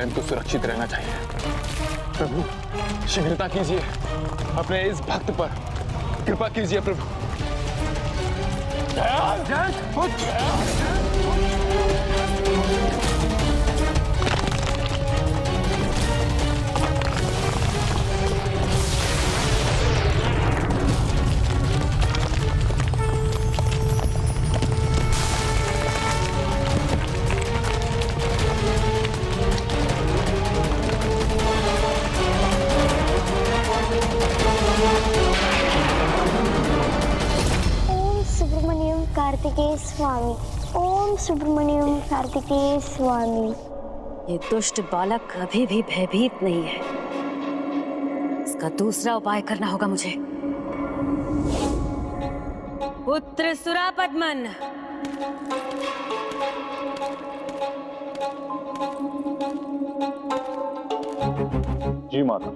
जयंत को सुरक्षित रहना चाहिए। प्रभु शीघ्रता कीजिए, अपने इस भक्त पर कृपा कीजिए प्रभु। कार्तिकेय स्वामी, ओम सुब्रमण्यम कार्तिकेय स्वामी। ये दुष्ट बालक अभी भी भयभीत नहीं है। इसका दूसरा उपाय करना होगा मुझे। पुत्र सुरापद्मन, जी माता।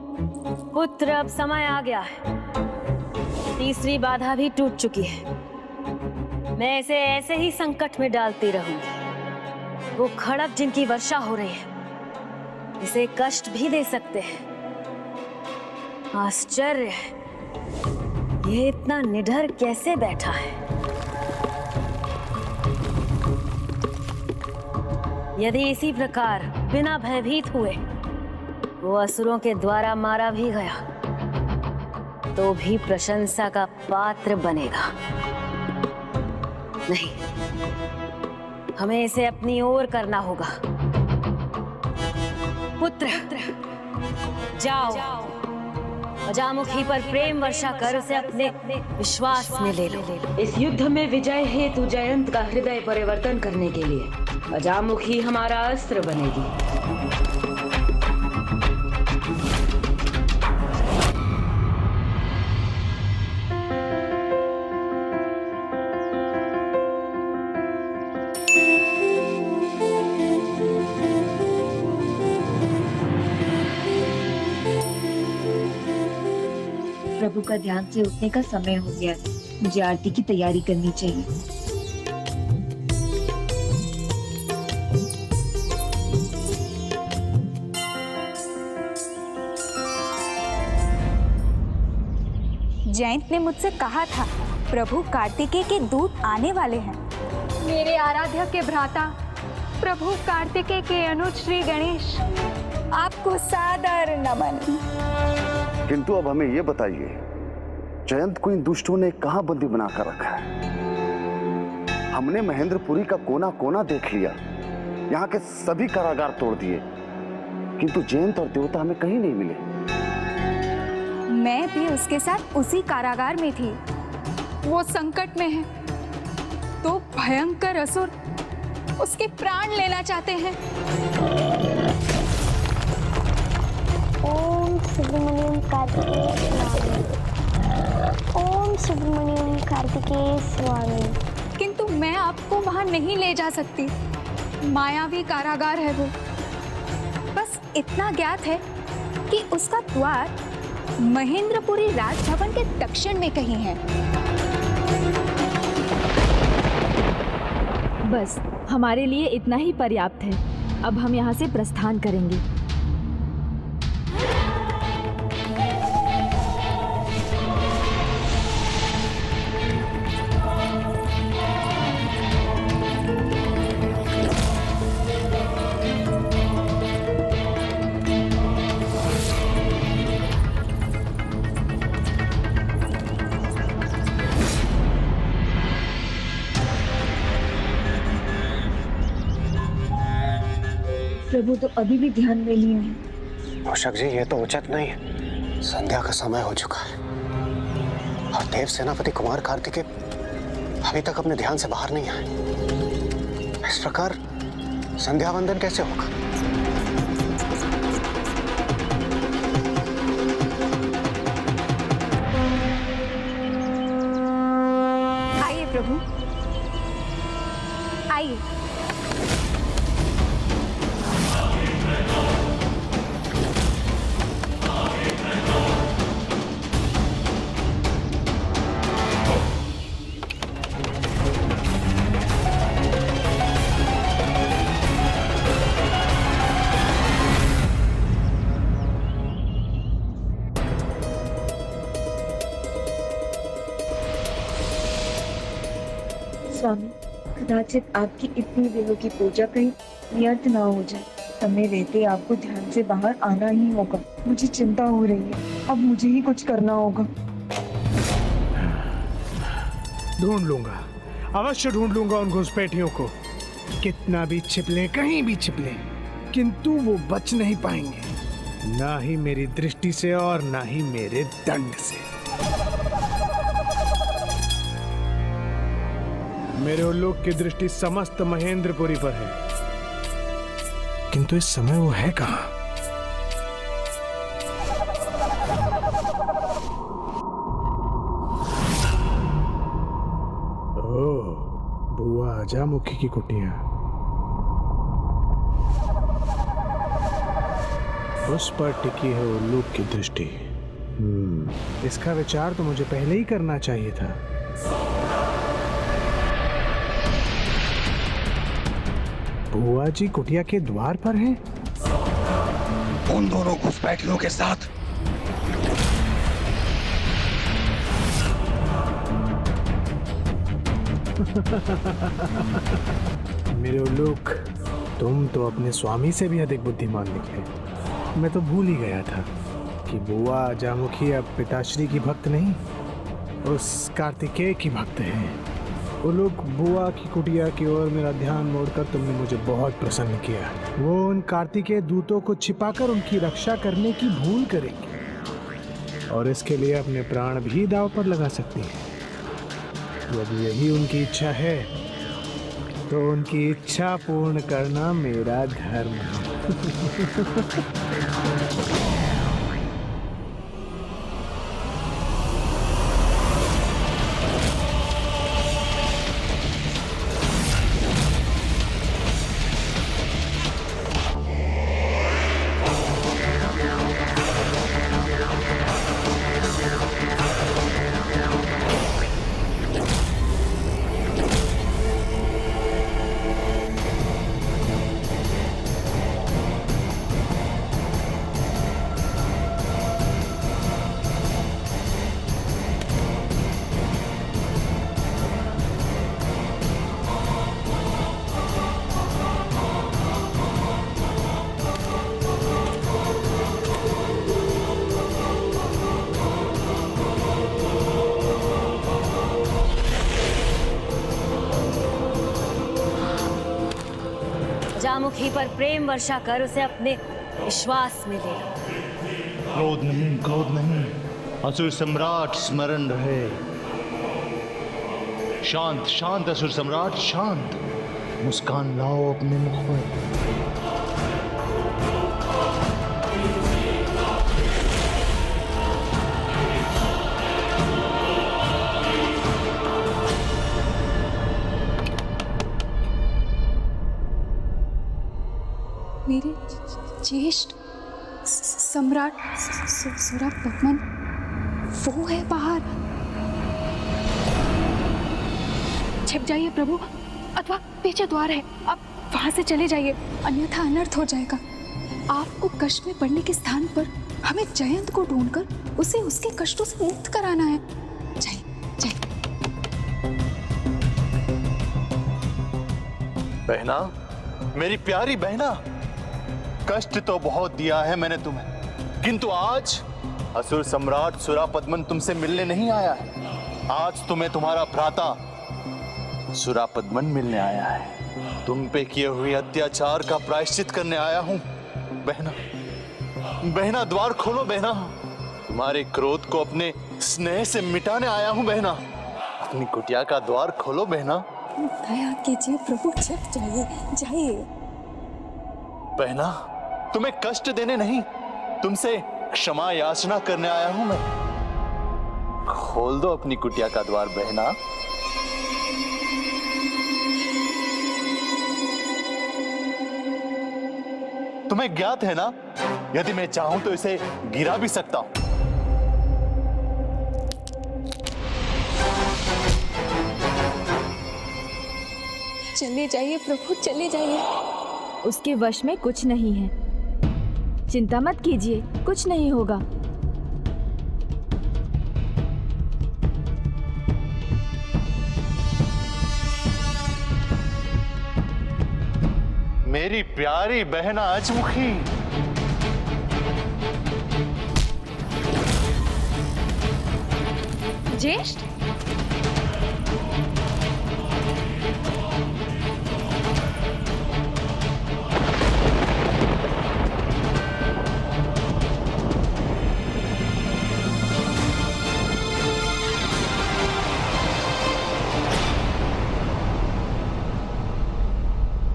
पुत्र अब समय आ गया है। तीसरी बाधा भी टूट चुकी है। मैं इसे ऐसे ही संकट में डालती रहूंगी। वो खड़क जिनकी वर्षा हो रही है, इसे कष्ट भी दे सकते हैं। आश्चर्य है, ये इतना निडर कैसे बैठा है। यदि इसी प्रकार बिना भयभीत हुए वो असुरों के द्वारा मारा भी गया, तो भी प्रशंसा का पात्र बनेगा। नहीं, हमें इसे अपनी ओर करना होगा। पुत्र, जाओ, अजामुखी पर प्रेम वर्षा कर उसे अपने विश्वास में ले लो। इस युद्ध में विजय हेतु जयंत का हृदय परिवर्तन करने के लिए अजामुखी हमारा अस्त्र बनेगी। प्रभु का ध्यान से उठने का समय हो गया है। मुझे आरती की तैयारी करनी चाहिए। जयंत ने मुझसे कहा था प्रभु कार्तिकेय के दूत आने वाले हैं। मेरे आराध्य के भ्राता प्रभु कार्तिकेय के अनुज श्री गणेश, आपको सादर नमन। किंतु अब हमें ये बताइए, जयंत को इन दुष्टों ने कहां बंदी बनाकर रखा है? हमने महेंद्रपुरी का कोना कोना देख लिया, यहाँ के सभी कारागार तोड़ दिए, किंतु जयंत और देवता हमें कहीं नहीं मिले। मैं भी उसके साथ उसी कारागार में थी। वो संकट में है तो भयंकर असुर उसके प्राण लेना चाहते हैं। ओम सुब्रमण्यम कार्तिकेय स्वामी, ओम सुब्रमण्यम कार्तिकेय स्वामी। किंतु मैं आपको वहां नहीं ले जा सकती। मायावी कारागार है वो। बस इतना ज्ञात है कि उसका द्वार महेंद्रपुरी राजभवन के दक्षिण में कहीं है। बस हमारे लिए इतना ही पर्याप्त है। अब हम यहाँ से प्रस्थान करेंगे। प्रभु तो अभी भी ध्यान में लीन है। मूषक जी, ये तो उचित नहीं है। संध्या का समय हो चुका है और देव सेनापति कुमार कार्तिकेय अभी तक अपने ध्यान से बाहर नहीं आए। इस प्रकार संध्या वंदन कैसे होगा? आइए प्रभु, आइए। स्वामी, कदाचित आपकी इतनी दिनों की पूजा कहीं व्यर्थ ना हो जाए। समय रहते आपको ध्यान से बाहर आना ही होगा। मुझे चिंता हो रही है, अब मुझे ही कुछ करना होगा। ढूंढ लूंगा, अवश्य ढूंढ लूंगा उन घुसपैठियों को। कितना भी छिपले, कहीं भी छिपले, किंतु वो बच नहीं पाएंगे, ना ही मेरी दृष्टि से और ना ही मेरे दंड से। मेरे उल्लूक की दृष्टि समस्त महेंद्रपुरी पर है, किंतु इस समय वो है कहां? ओह, बुआ अजामुखी की कुटिया। उस पर टिकी है उल्लूक की दृष्टि। इसका विचार तो मुझे पहले ही करना चाहिए था। बुआ जी कुटिया के द्वार पर हैं। उन दोनों घुसपैठियों के साथ मेरे उल्लूक, तुम तो अपने स्वामी से भी अधिक बुद्धिमान निकले। मैं तो भूल ही गया था कि बुआ अजामुखी अब पिताश्री की भक्त नहीं, उस कार्तिकेय की भक्त है। उल्लूक, बुआ की कुटिया की ओर मेरा ध्यान मोड़कर तुमने मुझे बहुत प्रसन्न किया। वो उन कार्तिकेय दूतों को छिपाकर उनकी रक्षा करने की भूल करेंगे और इसके लिए अपने प्राण भी दांव पर लगा सकती है। यदि यही उनकी इच्छा है तो उनकी इच्छा पूर्ण करना मेरा धर्म है। अजामुखी पर प्रेम वर्षा कर उसे अपने विश्वास में ले लो। क्रोध नहीं, असुर सम्राट स्मरण रहे। शांत शांत असुर सम्राट, शांत। मुस्कान लाओ अपने मुख पर। मेरे ज्येष्ठ सम्राट सुरापद्मन वो है बाहर। छिप जाइए प्रभु, अथवा पीछे द्वार है, आप वहां से चले जाइए, अन्यथा अनर्थ हो जाएगा। आपको कष्ट में पड़ने के स्थान पर हमें जयंत को ढूंढकर उसे उसके कष्टों से मुक्त कराना है। जाइए जाइए। बहना, मेरी प्यारी बहना, कष्ट तो बहुत दिया है मैंने तुम्हें, किंतु आज असुर सम्राट सुरापद्मन तुमसे मिलने नहीं आया है। आज तुम्हें तुम्हारा भ्राता सुरापद्मन मिलने आया है। तुम पे किए हुए अत्याचार का प्रायश्चित करने आया हूं। बहना, बहना द्वार खोलो बहना। तुम्हारे क्रोध को अपने स्नेह से मिटाने आया हूं बहना। अपनी कुटिया का द्वार खोलो बहना। दया कीजिए प्रभु, छिप जाइए जाइए। बहना, तुम्हें कष्ट देने नहीं, तुमसे क्षमा याचना करने आया हूं मैं। खोल दो अपनी कुटिया का द्वार बहना। तुम्हें ज्ञात है ना, यदि मैं चाहूं तो इसे गिरा भी सकता हूं। चले जाइए प्रभु, चले जाइए। उसके वश में कुछ नहीं है, चिंता मत कीजिए, कुछ नहीं होगा। मेरी प्यारी बहना अजमुखी। ज्येष्ठ,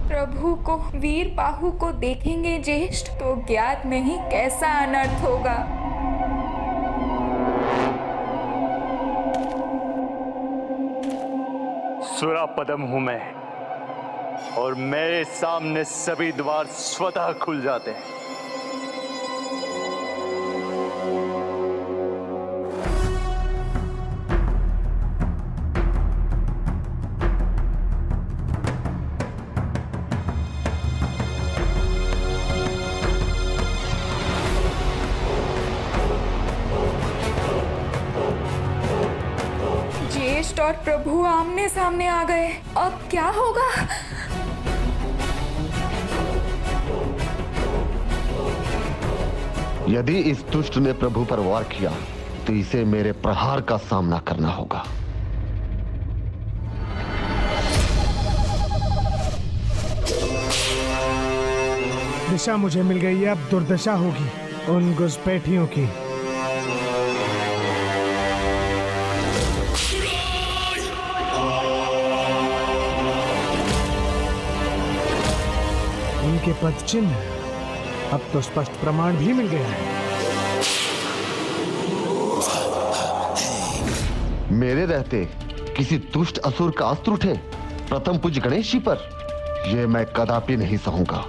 प्रभु को, वीर बाहु को देखेंगे ज्येष्ठ तो ज्ञात नहीं कैसा अनर्थ होगा। सुरापदम हूं मैं, और मेरे सामने सभी द्वार स्वतः खुल जाते हैं। ज्येष्ठ और प्रभु आमने सामने आ गए, अब क्या होगा? यदि इस दुष्ट ने प्रभु पर वार किया तो इसे मेरे प्रहार का सामना करना होगा। दिशा मुझे मिल गई है, अब दुर्दशा होगी उन घुसपैठियों की। उनके पद चिन्ह अब तो स्पष्ट प्रमाण भी मिल गया है। मेरे रहते किसी दुष्ट असुर का अस्त्र उठे प्रथम पूज्य गणेश जी पर, यह मैं कदापि नहीं सहूंगा।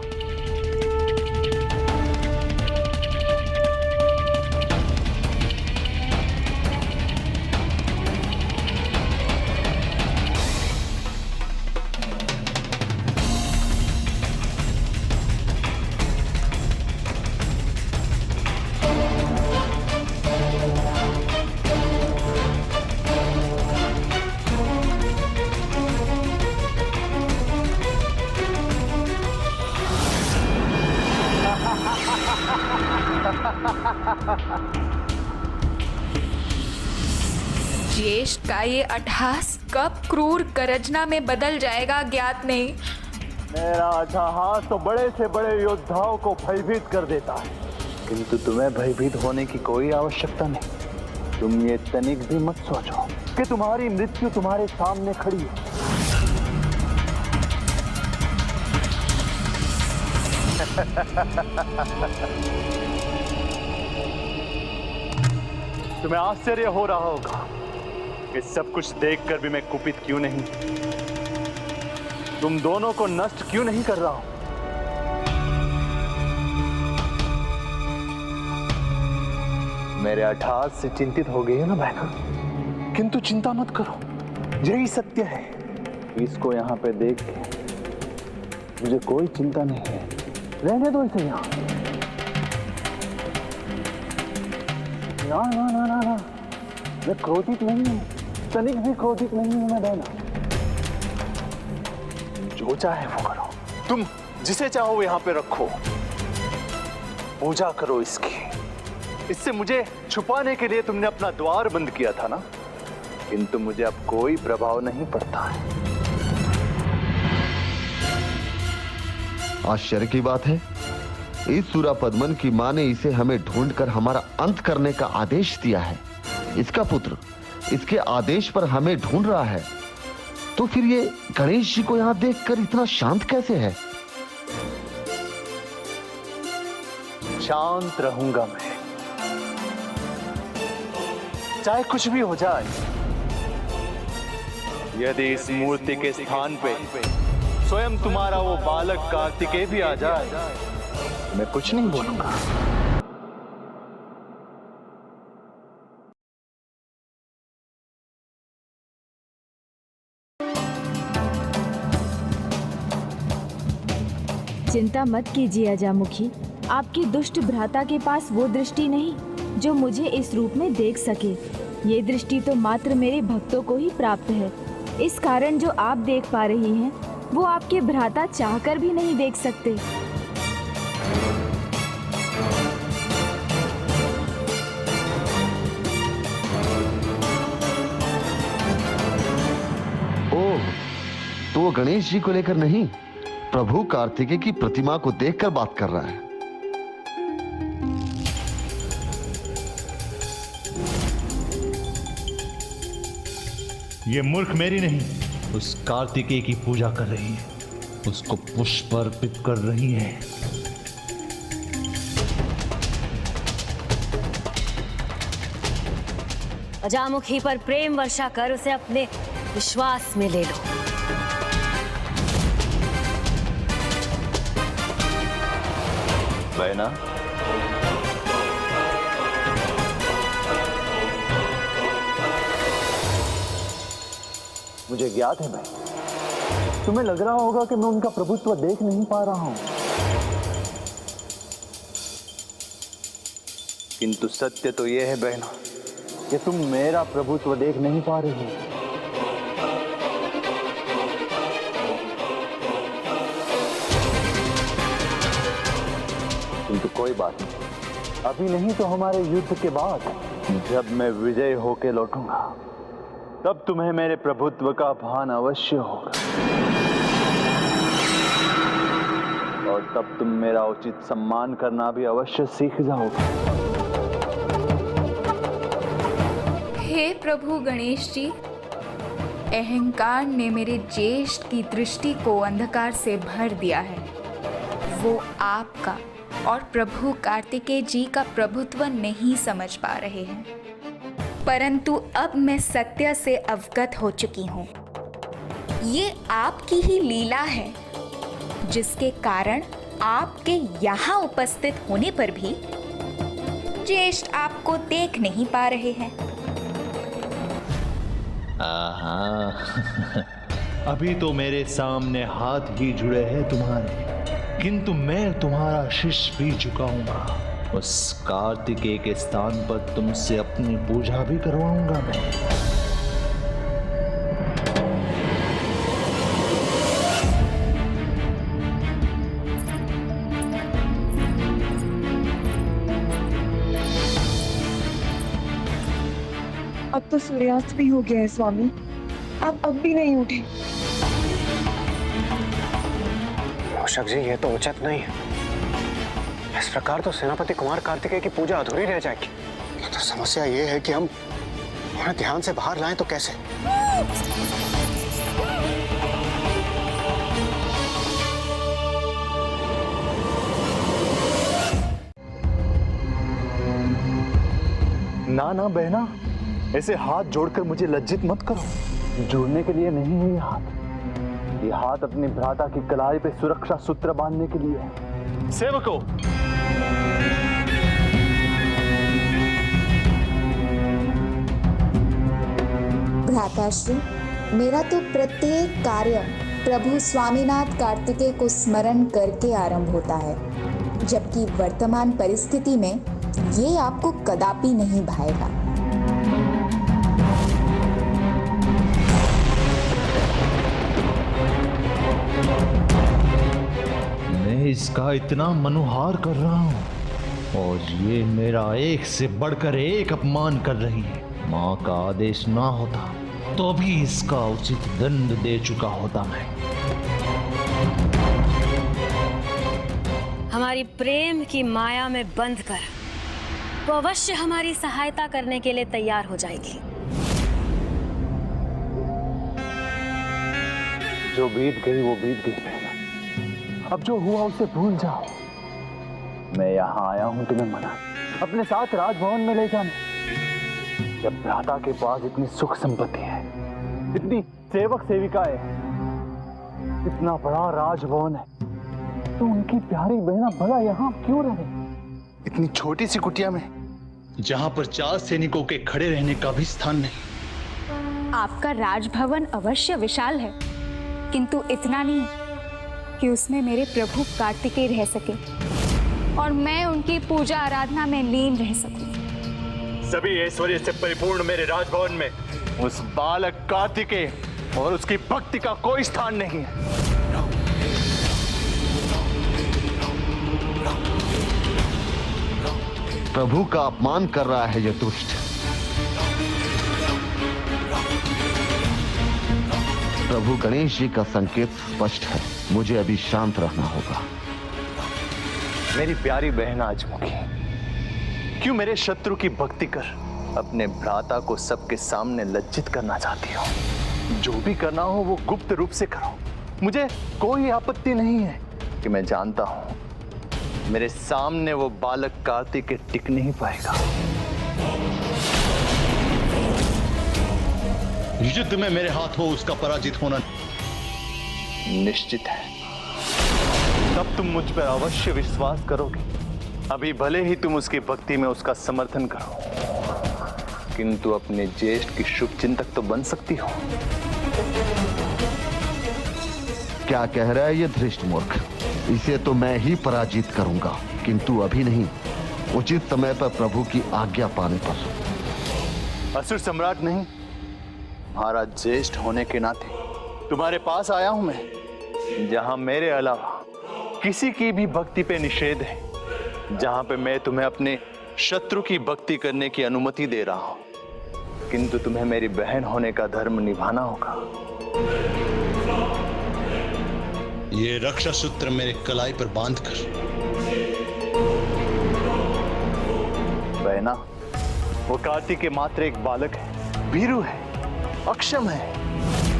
ज्येष्ठ का ये अट्टहास कब क्रूर करजना में बदल जाएगा ज्ञात नहीं। मेरा अट्टहास तो बड़े से बड़े योद्धाओं को भयभीत कर देता है, किंतु तुम्हें भयभीत होने की कोई आवश्यकता नहीं। तुम ये तनिक भी मत सोचो कि तुम्हारी मृत्यु तुम्हारे सामने खड़ी है। तुम्हें आश्चर्य हो रहा होगा कि सब कुछ देखकर भी मैं कुपित क्यों नहीं, तुम दोनों को नष्ट क्यों नहीं कर रहा हूं। मेरे अट्टहास से चिंतित हो गई है ना बहना, किंतु चिंता मत करो, यही सत्य है। इसको यहाँ पे देख के मुझे कोई चिंता नहीं है, रहने दो इसे यहाँ। ना ना ना ना ना, मैं क्रोधित नहीं हूं, तनिक भी क्रोधित नहीं हूं मैं बहना। जो चाहे वो करो, तुम जिसे चाहो यहाँ पे रखो, पूजा करो इसकी। इससे मुझे छुपाने के लिए तुमने अपना द्वार बंद किया था ना, किंतु मुझे अब कोई प्रभाव नहीं पड़ता है। आश्चर्य की बात है, इस सुरापद्मन की मां ने इसे हमें ढूंढकर हमारा अंत करने का आदेश दिया है। इसका पुत्र इसके आदेश पर हमें ढूंढ रहा है, तो फिर ये गणेश जी को यहां देखकर इतना शांत कैसे है? शांत रहूंगा मैं, चाहे कुछ भी हो जाए। यदि इस मूर्ति के स्थान पे स्वयं तुम्हारा वो बालक कार्तिकेय भी आ जाए, मैं कुछ नहीं बोलूंगा। चिंता मत कीजिए अजामुखी, आपकी दुष्ट भ्राता के पास वो दृष्टि नहीं जो मुझे इस रूप में देख सके। ये दृष्टि तो मात्र मेरे भक्तों को ही प्राप्त है। इस कारण जो आप देख पा रही हैं वो आपके भ्राता चाहकर भी नहीं देख सकते। ओह, तो वो गणेश जी को लेकर नहीं, प्रभु कार्तिकेय की प्रतिमा को देखकर बात कर रहा है। ये मूर्ख मेरी नहीं, उस कार्तिकेय की पूजा कर रही है, उसको पुष्प अर्पित कर रही है। अजामुखी पर प्रेम वर्षा कर उसे अपने विश्वास में ले लो। बहना, मुझे ज्ञात है भाई, तुम्हें लग रहा होगा कि मैं उनका प्रभुत्व देख नहीं पा रहा हूं, किंतु सत्य तो यह है बहना कि तुम मेरा प्रभुत्व देख नहीं पा रही हो। किंतु कोई बात नहीं, अभी नहीं तो हमारे युद्ध के बाद जब मैं विजय होके लौटूंगा तब तुम्हें मेरे प्रभुत्व का भान अवश्य होगा और तब तुम मेरा उचित सम्मान करना भी अवश्य सीख जाओगे। हे प्रभु गणेश जी, अहंकार ने मेरे ज्येष्ठ की दृष्टि को अंधकार से भर दिया है। वो आपका और प्रभु कार्तिकेय जी का प्रभुत्व नहीं समझ पा रहे हैं, परंतु अब मैं सत्य से अवगत हो चुकी हूँ। ये आपकी ही लीला है, जिसके कारण आपके यहाँ उपस्थित होने पर भी ज्येष्ठ आपको देख नहीं पा रहे हैं। अभी तो मेरे सामने हाथ ही जुड़े हैं तुम्हारे, किंतु मैं तुम्हारा शीश भी झुकाऊंगा। उस कार्तिकेय के स्थान पर तुमसे अपनी पूजा भी करवाऊंगा मैं। अब तो सूर्यास्त भी हो गया है स्वामी, आप अब भी नहीं उठे। मूषक जी, ये तो उचित नहीं है। इस प्रकार तो सेनापति कुमार कार्तिकेय की पूजा अधूरी रह जाएगी। तो समस्या ये है कि हम उन्हें ध्यान से बाहर लाएं तो कैसे? ना ना बहना, ऐसे हाथ जोड़कर मुझे लज्जित मत करो। जोड़ने के लिए नहीं है ये हाथ, ये हाथ अपने भ्राता की कलाई पे सुरक्षा सूत्र बांधने के लिए है। सेवकों, भ्राताश्री, मेरा तो प्रत्येक कार्य प्रभु स्वामीनाथ कार्तिकेय को स्मरण करके आरंभ होता है, जबकि वर्तमान परिस्थिति में ये आपको कदापि नहीं भाएगा। मैं इसका इतना मनुहार कर रहा हूं और ये मेरा एक से बढ़कर एक अपमान कर रही है। माँ का आदेश ना होता तो भी इसका उचित दंड दे चुका होता मैं। हमारी प्रेम की माया में बंद कर तो अवश्य हमारी सहायता करने के लिए तैयार हो जाएगी। जो बीत गई वो बीत गई बहना, अब जो हुआ उसे भूल जाओ। मैं यहाँ आया हूँ तुम्हें मना अपने साथ राजभवन में ले जाने। जब भ्राता के पास इतनी सुख संपत्ति है, इतनी सेवक सेविकाएं, इतना बड़ा राजभवन है, तो उनकी प्यारी बहना भला यहाँ क्यों रहे? इतनी छोटी सी कुटिया में जहां पर 4 सैनिकों के खड़े रहने का भी स्थान नहीं। आपका राजभवन अवश्य विशाल है, किंतु इतना नहीं कि उसमें मेरे प्रभु कार्तिकेय रह सके और मैं उनकी पूजा आराधना में लीन रह सकूं। सभी ऐश्वर्य से परिपूर्ण मेरे राजभवन में उस बालक कार्तिकेय और उसकी भक्ति का कोई स्थान नहीं है। प्रभु का अपमान कर रहा है यह दुष्ट। प्रभु गणेश जी का संकेत स्पष्ट है, मुझे अभी शांत रहना होगा। मेरी प्यारी बहन आजमुखी, क्यों मेरे शत्रु की भक्ति कर अपने भ्राता को सबके सामने लज्जित करना चाहती हो? जो भी करना हो वो गुप्त रूप से करो। मुझे कोई आपत्ति नहीं है कि मैं जानता हूं मेरे सामने वो बालक कार्तिक टिक नहीं पाएगा। युद्ध में मेरे हाथों उसका पराजित होना निश्चित है। तब तुम मुझ पर अवश्य विश्वास करोगे। अभी भले ही तुम उसकी भक्ति में उसका समर्थन करो, किंतु अपने ज्येष्ठ की शुभ चिंतक तो बन सकती हो। क्या कह रहा है ये धृष्ट मूर्ख? इसे तो मैं ही पराजित करूंगा, किंतु अभी नहीं, उचित समय पर प्रभु की आज्ञा पाने पर। असुर सम्राट नहीं, महाराज ज्येष्ठ होने के नाते तुम्हारे पास आया हूं मैं, जहां मेरे अलावा किसी की भी भक्ति पे निषेध है, जहां पे मैं तुम्हें अपने शत्रु की भक्ति करने की अनुमति दे रहा हूं, किंतु तुम्हें मेरी बहन होने का धर्म निभाना होगा। ये रक्षा सूत्र मेरे कलाई पर बांधकर। बहना, वो कार्तिक के मात्र एक बालक है, भीरू है, अक्षम है,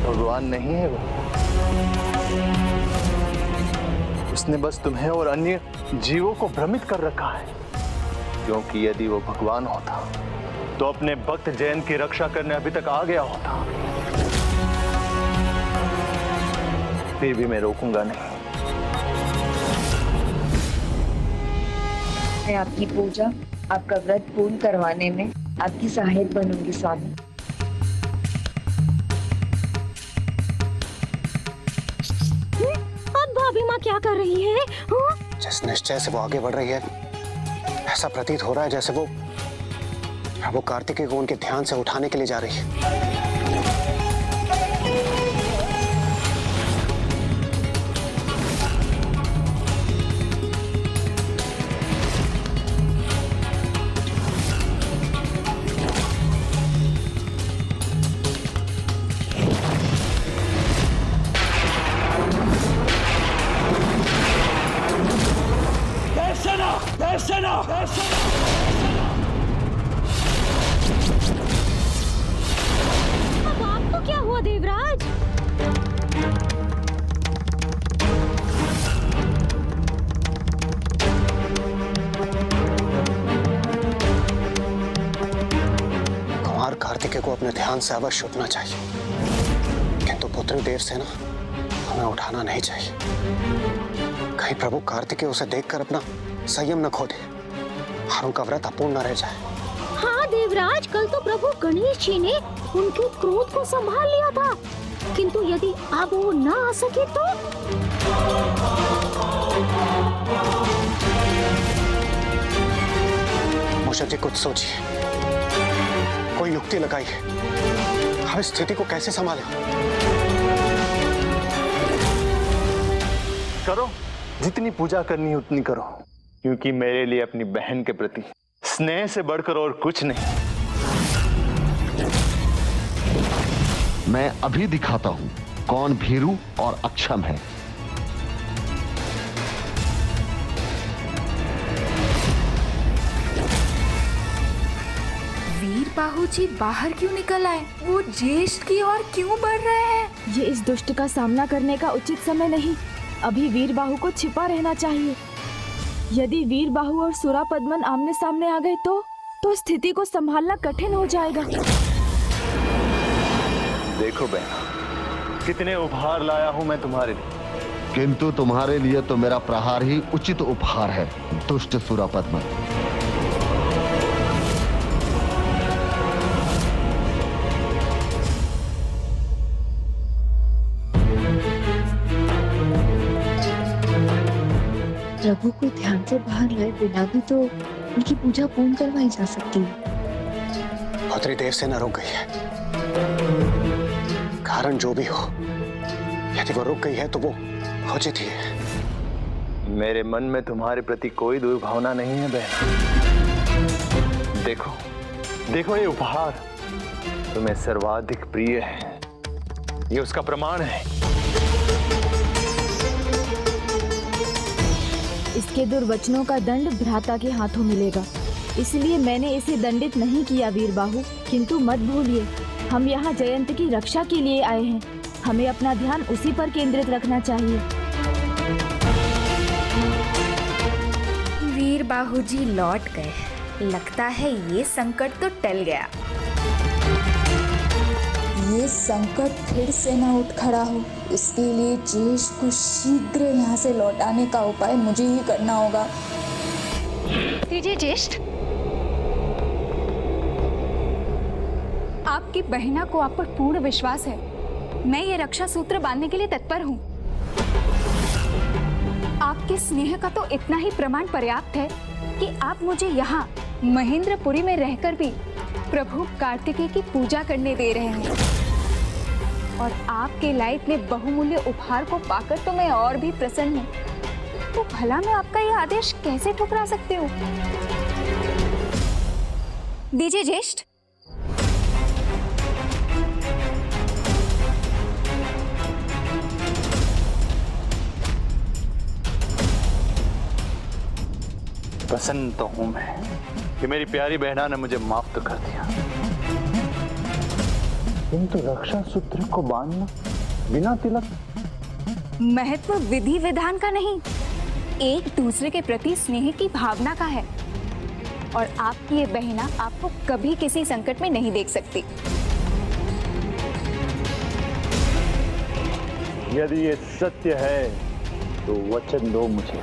भगवान नहीं है वो। उसने बस तुम्हें और अन्य जीवों को भ्रमित कर रखा है, क्योंकि यदि वो भगवान होता तो अपने भक्त जयंत की रक्षा करने अभी तक आ गया होता। फिर भी मैं रोकूंगा नहीं। मैं आपकी पूजा, आपका व्रत पूर्ण करवाने में आपकी सहायक बनूंगी स्वामी। अब भाभी माँ क्या कर रही है? जिस निश्चय से वो आगे बढ़ रही है, ऐसा प्रतीत हो रहा है जैसे वो प्रभु कार्तिकेय को उनके ध्यान से उठाने के लिए जा रही है। अब आपको क्या हुआ देवराज? कुमार कार्तिकेय को अपने ध्यान से अवश्य उठना चाहिए, किंतु पुत्री देव से ना हमें उठाना नहीं चाहिए। कहीं प्रभु कार्तिकेय उसे देखकर अपना संयम न खो दे और उनका व्रत अपूर्ण न रह जाए। हाँ देवराज, कल तो प्रभु गणेश जी ने उनके क्रोध को संभाल लिया था, किंतु यदि अब वो न आ सके तो? मूषक जी, कुछ सोचिए, कोई युक्ति लगाइए, हम इस स्थिति को कैसे संभालें? करो, जितनी पूजा करनी है उतनी करो, क्योंकि मेरे लिए अपनी बहन के प्रति स्नेह से बढ़कर और कुछ नहीं। मैं अभी दिखाता हूं कौन भीरू और अक्षम है। वीरबाहु जी बाहर क्यों निकल आए? वो ज्येष्ठ की ओर क्यों बढ़ रहे हैं? ये इस दुष्ट का सामना करने का उचित समय नहीं। अभी वीरबाहु को छिपा रहना चाहिए। यदि वीरबाहु और सुरापद्मन आमने सामने आ गए तो स्थिति को संभालना कठिन हो जाएगा। देखो बहन, कितने उपहार लाया हूं मैं तुम्हारे लिए, किंतु तुम्हारे लिए तो मेरा प्रहार ही उचित उपहार है, दुष्ट सुरापद्मन। प्रभु को ध्यान से बाहर लाए बिना भी तो उनकी पूजा पूर्ण करवाई जा सकती है। पुत्री देव से न रुक गई है, कारण जो भी हो, यदि वो रुक गई है तो वो उचित ही है। मेरे मन में तुम्हारे प्रति कोई दुर्भावना नहीं है बहन। देखो देखो, ये उपहार तुम्हें सर्वाधिक प्रिय है, ये उसका प्रमाण है। इसके दुर्वचनों का दंड भ्राता के हाथों मिलेगा, इसलिए मैंने इसे दंडित नहीं किया वीरबाहु। किंतु मत भूलिए, हम यहाँ जयंत की रक्षा के लिए आए हैं, हमें अपना ध्यान उसी पर केंद्रित रखना चाहिए। वीरबाहु जी लौट गए, लगता है ये संकट तो टल गया। ये संकट फिर से न उठ खड़ा हो, इसके लिए जेश को शीघ्र यहाँ से लौटाने का उपाय मुझे ही करना होगा। दीजिए ज्येष्ठ, आपकी बहना को आप पर पूर्ण विश्वास है। मैं ये रक्षा सूत्र बांधने के लिए तत्पर हूँ। आपके स्नेह का तो इतना ही प्रमाण पर्याप्त है कि आप मुझे यहाँ महेंद्रपुरी में रहकर भी प्रभु कार्तिकेय की पूजा करने दे रहे हैं, और आपके लाए इतने बहुमूल्य उपहार को पाकर तो मैं और भी प्रसन्न हूँ। तो भला मैं आपका यह आदेश कैसे ठुकरा सकती हूँ? दीजिए ज्येष्ठ। प्रसन्न तो हूं मैं कि मेरी प्यारी बहना ने मुझे माफ तो कर दिया, किंतु रक्षा सूत्र को बांधना बिना तिलक। महत्व विधि विधान का नहीं, एक दूसरे के प्रति स्नेह की भावना का है, और आपकी ये बहना आपको कभी किसी संकट में नहीं देख सकती। यदि ये सत्य है तो वचन दो मुझे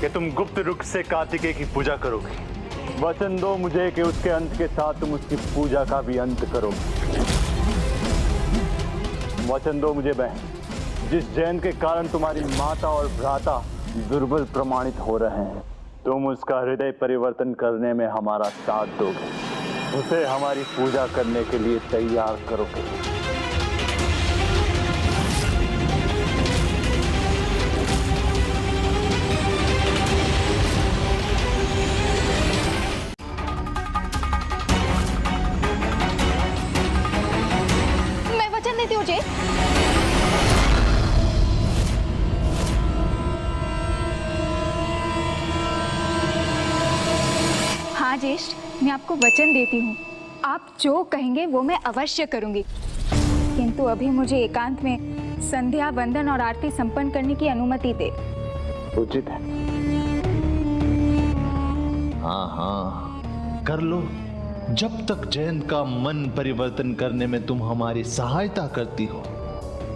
कि तुम गुप्त रूप से कार्तिकेय की पूजा करोगे। वचन दो मुझे कि उसके अंत के साथ तुम उसकी पूजा का भी अंत करोगे। वचन दो मुझे बहन, जिस जैन के कारण तुम्हारी माता और भ्राता दुर्बल प्रमाणित हो रहे हैं, तुम उसका हृदय परिवर्तन करने में हमारा साथ दोगे, उसे हमारी पूजा करने के लिए तैयार करोगे। हाँ ज्येष्ठ, मैं आपको वचन देती हूँ, आप जो कहेंगे वो मैं अवश्य करूंगी। किंतु अभी मुझे एकांत में संध्या वंदन और आरती संपन्न करने की अनुमति दे। उचित है। हाँ हाँ, कर लो। जब तक जयंत का मन परिवर्तन करने में तुम हमारी सहायता करती हो,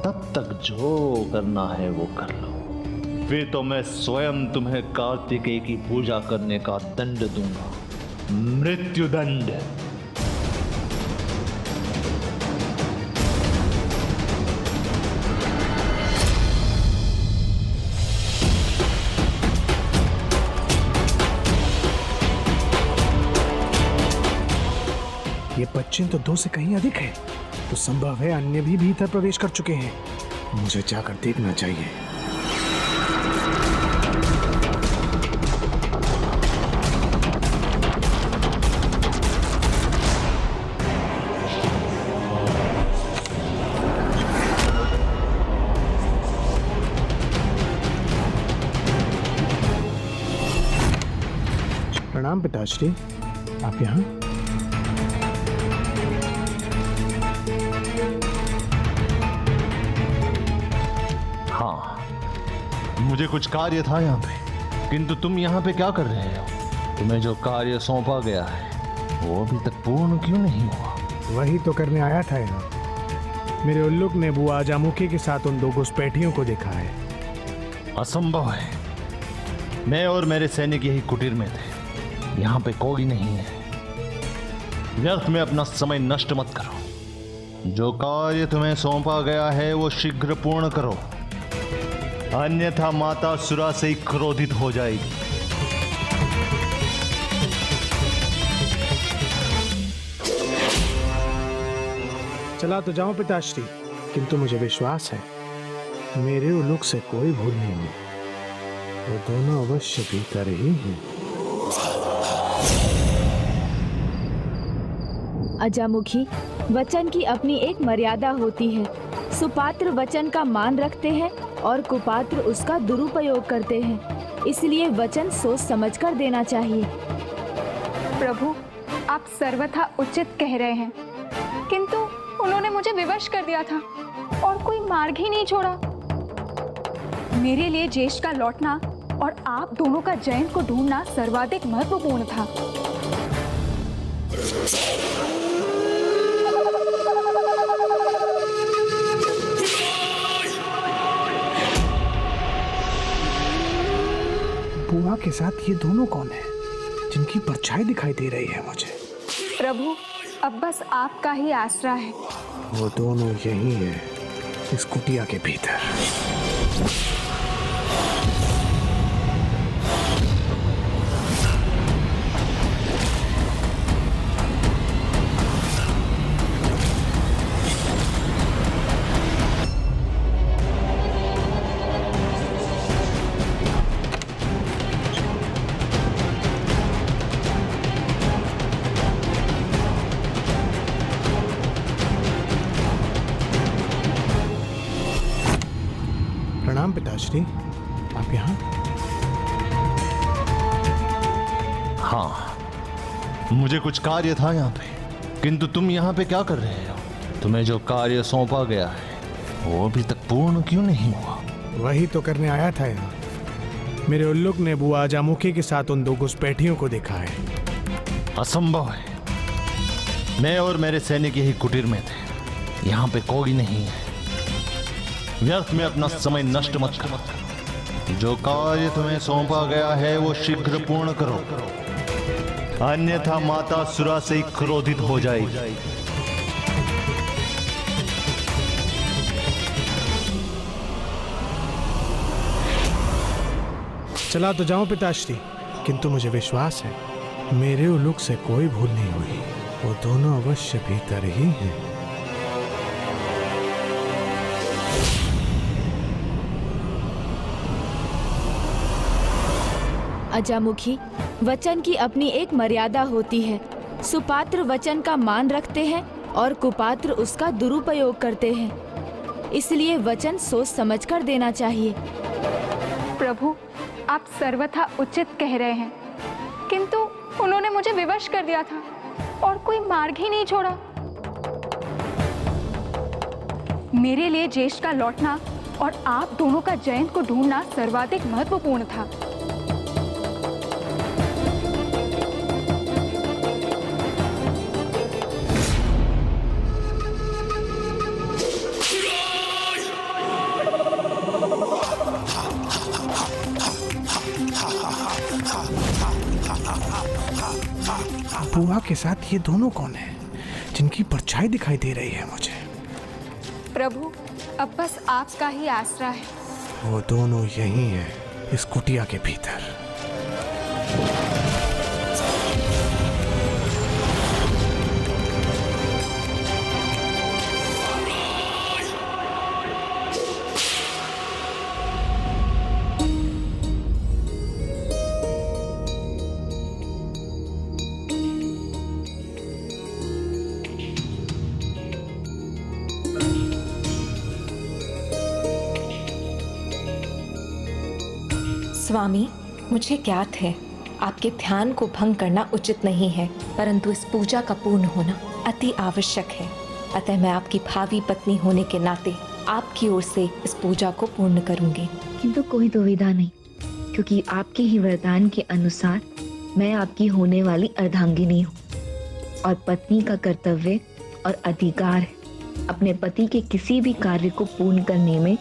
तब तक जो करना है वो कर लो। फिर तो मैं स्वयं तुम्हें कार्तिकेय की पूजा करने का दंड दूंगा, मृत्यु दंड। ये पश्चिम तो 2 से कहीं अधिक है, तो संभव है अन्य भी भीतर प्रवेश कर चुके हैं। मुझे जाकर देखना चाहिए। प्रणाम पिताश्री, आप यहाँ? हाँ, मुझे कुछ कार्य था यहाँ पे, किंतु तुम यहाँ पे क्या कर रहे हो? तुम्हें जो कार्य सौंपा गया है वो अभी तक पूर्ण क्यों नहीं हुआ? वही तो करने आया था यहाँ। मेरे उल्लुक ने बुआ जामुखी के साथ उन 2 घुसपैठियों को देखा है। असंभव है, मैं और मेरे सैनिक यही कुटीर में थे, यहाँ पे कोई नहीं है। व्यर्थ में अपना समय नष्ट मत करो। जो कार्य तुम्हें सौंपा गया है वो शीघ्र पूर्ण करो, अन्यथा माता सुरा से ही क्रोधित हो जाएगी। चला तो जाऊं पिताश्री, किंतु मुझे विश्वास है मेरे उल्लुक से कोई भूल नहीं हुई। वो दोनों अवश्य भीतर ही हैं। अजामुखी, वचन की अपनी एक मर्यादा होती है। सुपात्र वचन का मान रखते हैं और कुपात्र उसका दुरुपयोग करते हैं। इसलिए वचन सोच समझकर देना चाहिए। प्रभु, आप सर्वथा उचित कह रहे हैं, किंतु उन्होंने मुझे विवश कर दिया था और कोई मार्ग ही नहीं छोड़ा। मेरे लिए ज्येष्ठ का लौटना और आप दोनों का जयंत को ढूंढना सर्वाधिक महत्वपूर्ण था। बुआ के साथ ये दोनों कौन है जिनकी परछाई दिखाई दे रही है मुझे? प्रभु, अब बस आपका ही आसरा है। वो दोनों यही है, इस कुटिया के भीतर। प्रणाम पिताश्री, आप यहाँ? हाँ, मुझे कुछ कार्य था यहाँ पे, किंतु तुम यहाँ पे क्या कर रहे हो? तुम्हें जो कार्य सौंपा गया है वो अभी तक पूर्ण क्यों नहीं हुआ? वही तो करने आया था यहाँ। मेरे उल्लुक ने बुआ अजामुखी के साथ उन दो घुसपैठियों को देखा है। असंभव है। मैं और मेरे सैनिक यही कुटीर में थे, यहाँ पे कोई नहीं है। व्यर्थ में अपना समय नष्ट मत करो। जो कार्य तुम्हें सौंपा गया है वो शीघ्र पूर्ण करो, अन्यथा माता सुरा से क्रोधित हो जाएगी। चला तो जाऊं पिताश्री, किंतु मुझे विश्वास है मेरे उल्लुक से कोई भूल नहीं हुई। वो दोनों अवश्य भीतर ही हैं। अजामुखी, वचन की अपनी एक मर्यादा होती है। सुपात्र वचन का मान रखते हैं और कुपात्र उसका दुरुपयोग करते हैं। इसलिए वचन सोच समझकर देना चाहिए। प्रभु, आप सर्वथा उचित कह रहे हैं, किंतु उन्होंने मुझे विवश कर दिया था और कोई मार्ग ही नहीं छोड़ा। मेरे लिए ज्येष्ठ का लौटना और आप दोनों का जयंत को ढूंढना सर्वाधिक महत्वपूर्ण था। बुआ के साथ ये दोनों कौन है जिनकी परछाई दिखाई दे रही है मुझे? प्रभु, अब बस आपका ही आसरा है। वो दोनों यही है, इस कुटिया के भीतर। स्वामी, मुझे ज्ञात है आपके ध्यान को भंग करना उचित नहीं है, परंतु इस पूजा का पूर्ण होना अति आवश्यक है। अतः मैं आपकी भावी पत्नी होने के नाते आपकी ओर से इस पूजा को पूर्ण करूंगी। किंतु कोई दुविधा नहीं, क्योंकि आपके ही वरदान के अनुसार मैं आपकी होने वाली अर्धांगिनी हूँ और पत्नी का कर्तव्य और अधिकार है अपने पति के किसी भी कार्य को पूर्ण करने में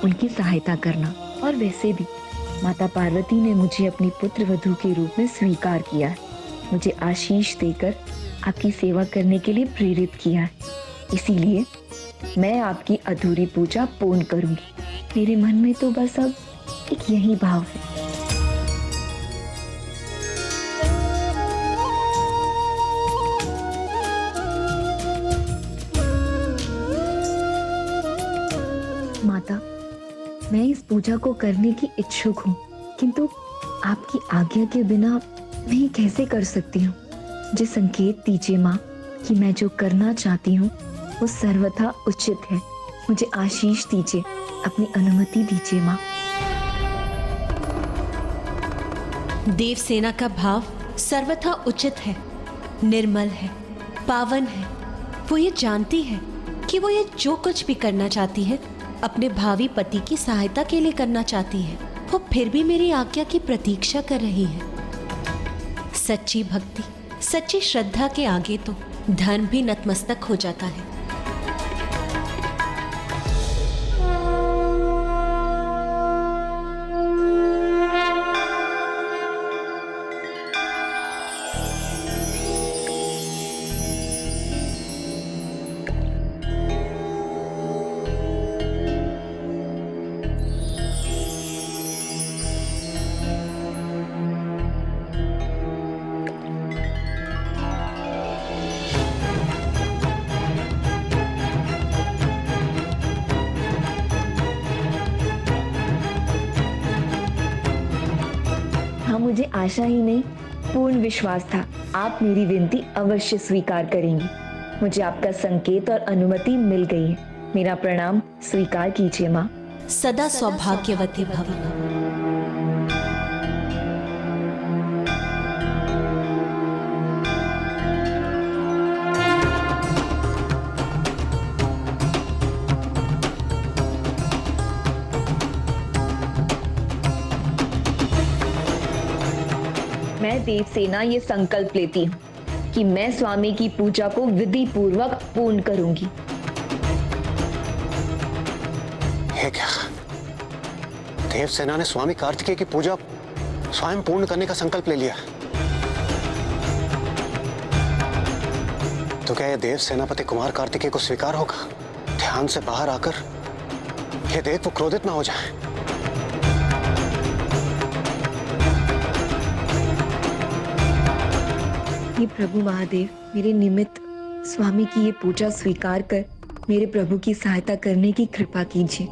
उनकी सहायता करना। और वैसे भी माता पार्वती ने मुझे अपनी पुत्र वधू के रूप में स्वीकार किया है, मुझे आशीष देकर आपकी सेवा करने के लिए प्रेरित किया है। इसीलिए मैं आपकी अधूरी पूजा पूर्ण करूंगी। मेरे मन में तो बस अब एक यही भाव है। माता, मैं इस पूजा को करने की इच्छुक हूँ, किंतु आपकी आज्ञा के बिना मैं कैसे कर सकती हूँ? मुझे संकेत दीजिए माँ कि मैं जो करना चाहती हूँ वो सर्वथा उचित है। मुझे आशीष दीजिए, अपनी अनुमति दीजिए माँ। देवसेना का भाव सर्वथा उचित है, निर्मल है, पावन है। वो ये जानती है कि वो ये जो कुछ भी करना चाहती है अपने भावी पति की सहायता के लिए करना चाहती है। वो फिर भी मेरी आज्ञा की प्रतीक्षा कर रही है। सच्ची भक्ति, सच्ची श्रद्धा के आगे तो धर्म भी नतमस्तक हो जाता है। मुझे आशा ही नहीं, पूर्ण विश्वास था आप मेरी विनती अवश्य स्वीकार करेंगी। मुझे आपका संकेत और अनुमति मिल गई है। मेरा प्रणाम स्वीकार कीजिए माँ। सदा सौभाग्यवती भव। मैं देवसेना ये संकल्प लेती हूँ कि मैं स्वामी की पूजा को विधि पूर्वक पूर्ण करूंगी। ये क्या? देवसेना ने स्वामी कार्तिकेय की पूजा स्वयं पूर्ण करने का संकल्प ले लिया। तो क्या ये देव सेनापति कुमार कार्तिकेय को स्वीकार होगा? ध्यान से बाहर आकर ये देख वो क्रोधित ना हो जाए। हे प्रभु महादेव, मेरे निमित्त स्वामी की ये पूजा स्वीकार कर मेरे प्रभु की सहायता करने की कृपा कीजिए।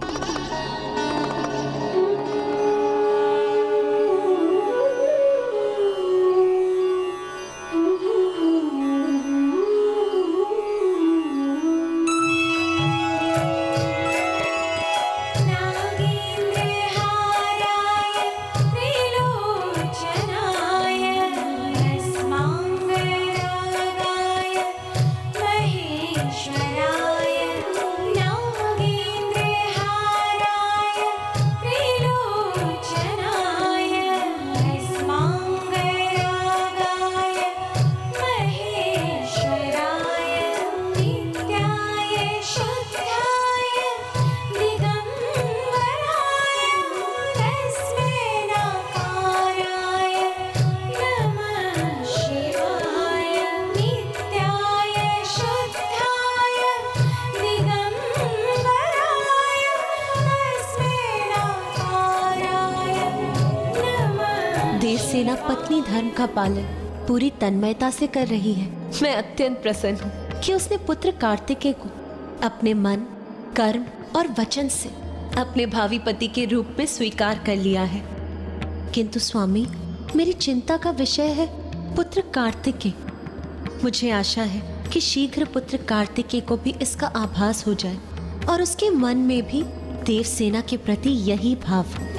देवसेना पत्नी धर्म का पालन पूरी तन्मयता से कर रही है। मैं अत्यंत प्रसन्न हूँ कि उसने पुत्र कार्तिकेय को अपने मन, कर्म और वचन से अपने भावी पति के रूप में स्वीकार कर लिया है। किंतु स्वामी, मेरी चिंता का विषय है पुत्र कार्तिकेय। मुझे आशा है कि शीघ्र पुत्र कार्तिकेय को भी इसका आभास हो जाए और उसके मन में भी देवसेना के प्रति यही भाव हो।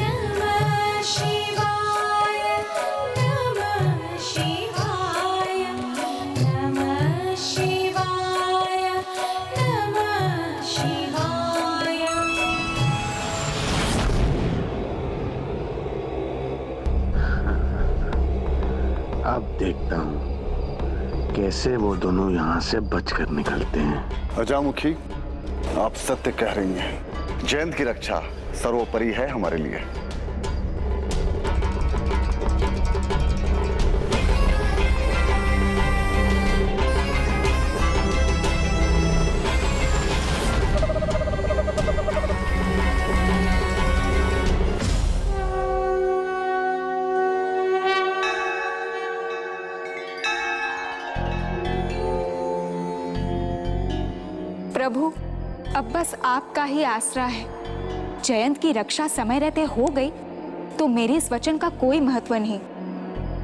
अब देखता हूँ कैसे वो दोनों यहाँ से बचकर निकलते हैं। अजामुखी, आप सत्य कह रही हैं। जयंत की रक्षा सर्वोपरि है हमारे लिए। प्रभु, अब बस आपका ही आसरा है। जयंत की रक्षा समय रहते हो गई तो मेरे इस वचन का कोई महत्व नहीं।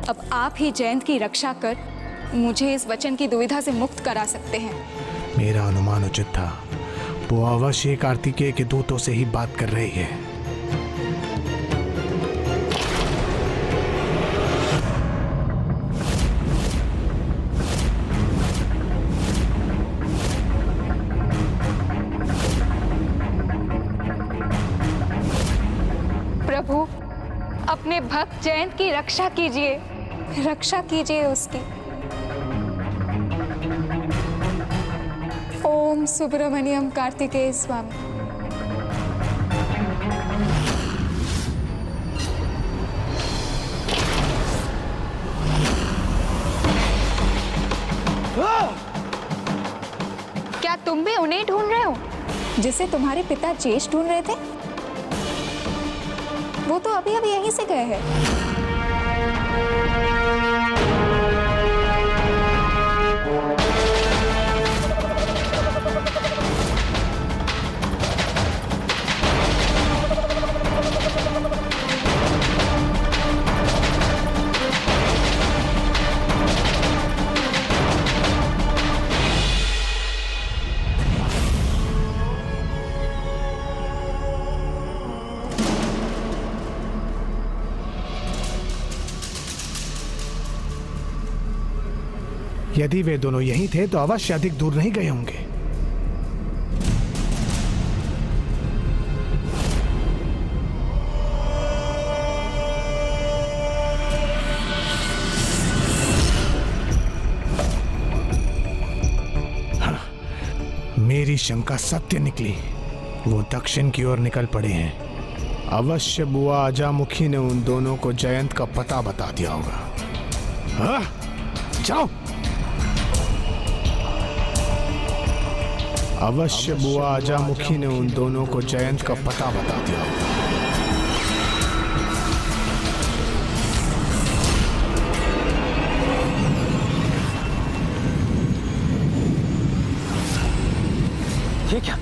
अब आप ही जयंत की रक्षा कर मुझे इस वचन की दुविधा से मुक्त करा सकते हैं। मेरा अनुमान उचित था। वो अवश्य कार्तिकेय के दूतों से ही बात कर रही है। प्रभु, अपने भक्त जयंत की रक्षा कीजिए, रक्षा कीजिए उसकी। ओम सुब्रमण्यम कार्तिकेय स्वामी। क्या तुम भी उन्हें ढूंढ रहे हो जिसे तुम्हारे पिता जेश ढूंढ रहे थे? वो तो अभी अभी यहीं से गए हैं। यदि वे दोनों यहीं थे तो अवश्य अधिक दूर नहीं गए होंगे। हाँ, मेरी शंका सत्य निकली। वो दक्षिण की ओर निकल पड़े हैं। अवश्य बुआ अजामुखी ने उन दोनों को जयंत का पता बता दिया होगा। हाँ, जाओ। अवश्य बुआ अजामुखी ने उन दोनों को जयंत का पता बता दिया होगा। ये क्या?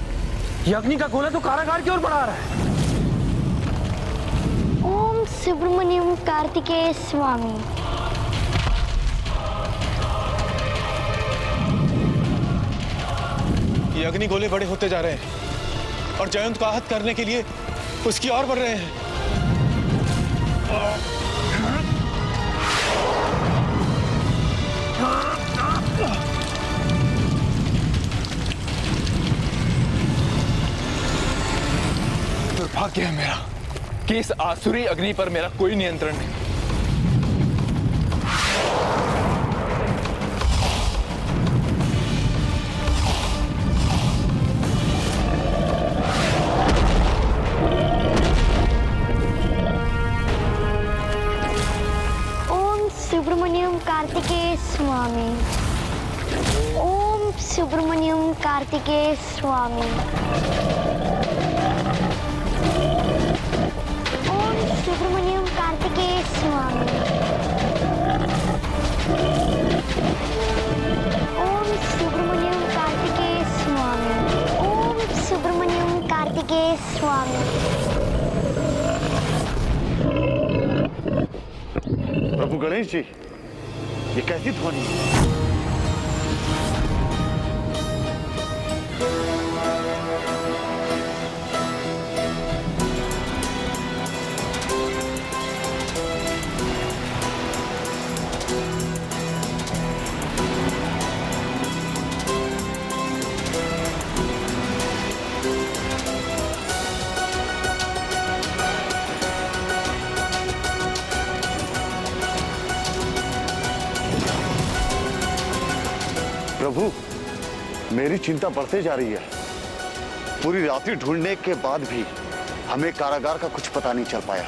ये अग्नि का गोला तो कारागार की ओर बढ़ा रहा है। ओम सुब्रमण्यम कार्तिकेय स्वामी। ये अग्नि गोले बड़े होते जा रहे हैं और जयंत को आहत करने के लिए उसकी ओर बढ़ रहे हैं। दुर्भाग्य है मेरा कि इस आसुरी अग्नि पर मेरा कोई नियंत्रण नहीं। सुब्रमण्यम कार्तिकेय स्वामी। ओम सुब्रमण्यम कार्तिकेय स्वामी। ओम सुब्रमण्यम कार्तिकेय स्वामी। ओम सुब्रमण्यम कार्तिकेय स्वामी। ओम सुब्रमण्यम कार्तिकेय स्वामी। प्रभु गणेश जी, ये कैसी ध्वनि है? प्रभु, मेरी चिंता बढ़ते जा रही है। पूरी रात्रि ढूंढने के बाद भी हमें कारागार का कुछ पता नहीं चल पाया।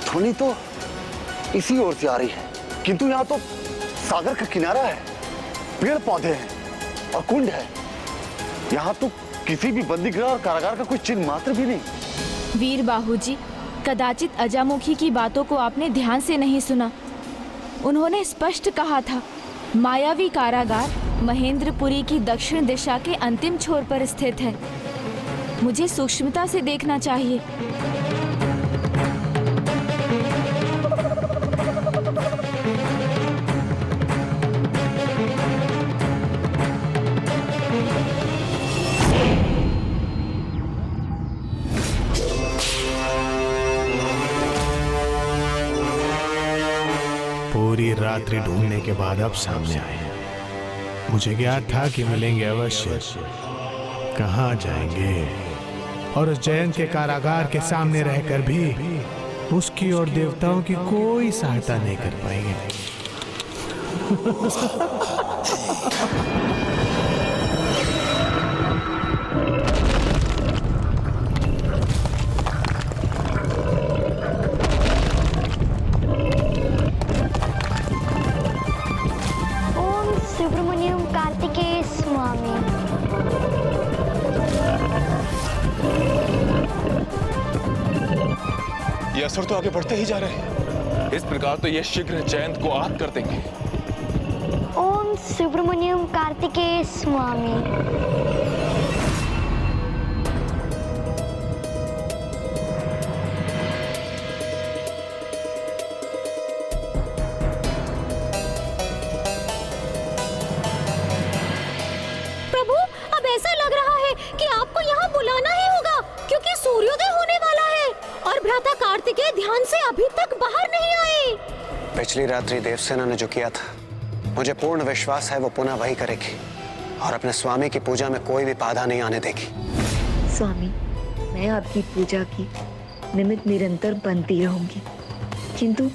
ध्वनि तो इसी ओर से आ रही है, किंतु यहाँ तो सागर का किनारा है, पेड़ पौधे हैं और कुंड है। यहाँ तो किसी भी बंदीगृह और कारागार का कोई चिन्ह मात्र भी नहीं। वीर बाहू जी, कदाचित अजामुखी की बातों को आपने ध्यान से नहीं सुना। उन्होंने स्पष्ट कहा था, मायावी कारागार महेंद्रपुरी की दक्षिण दिशा के अंतिम छोर पर स्थित है। मुझे सूक्ष्मता से देखना चाहिए। रात्रि ढूंढने के बाद अब सामने आए हैं। मुझे ज्ञात था कि मिलेंगे अवश्य। कहाँ जाएंगे? और उस जयंत के कारागार के सामने रहकर भी उसकी और देवताओं की कोई सहायता नहीं कर पाएंगे। ओम सुब्रमण्यम कार्तिकेय स्वामी। ये असुर तो आगे बढ़ते ही जा रहे हैं। इस प्रकार तो ये शीघ्र जयंत को आहत कर देंगे। ओम सुब्रमण्यम कार्तिकेय स्वामी। प्रभु, अब ऐसा लग रहा है कि आपको यहाँ बुलाना ही होगा, क्योंकि सूर्योदय होने वाला है और भ्राता कार्तिकेय ध्यान से अभी तक बाहर नहीं आए। पिछली रात्रि देवसेना ने जो किया था, मुझे पूर्ण विश्वास है वो पुनः वही करेगी और अपने स्वामी की पूजा में कोई भी बाधा नहीं आने देगी। स्वामी, मैं आपकी पूजा की निमित्त निरंतर बनती रहूंगी, किंतु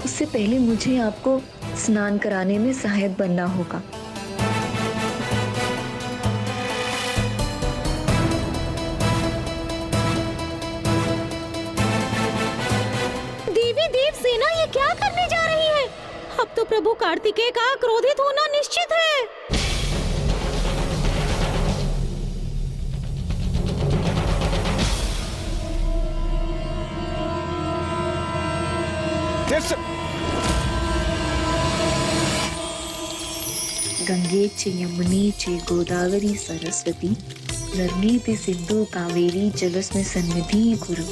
उससे पहले मुझे आपको स्नान कराने में सहायक बनना होगा। देवी देव सेना ये क्या करने जा रही है? अब तो प्रभु कार्तिकेय का क्रोधित होना निश्चित है। गंगे च यमुने च गोदावरी सरस्वती नर्मदे सिंधु कावेरी जलस्मिन् सन्निधि कुरु।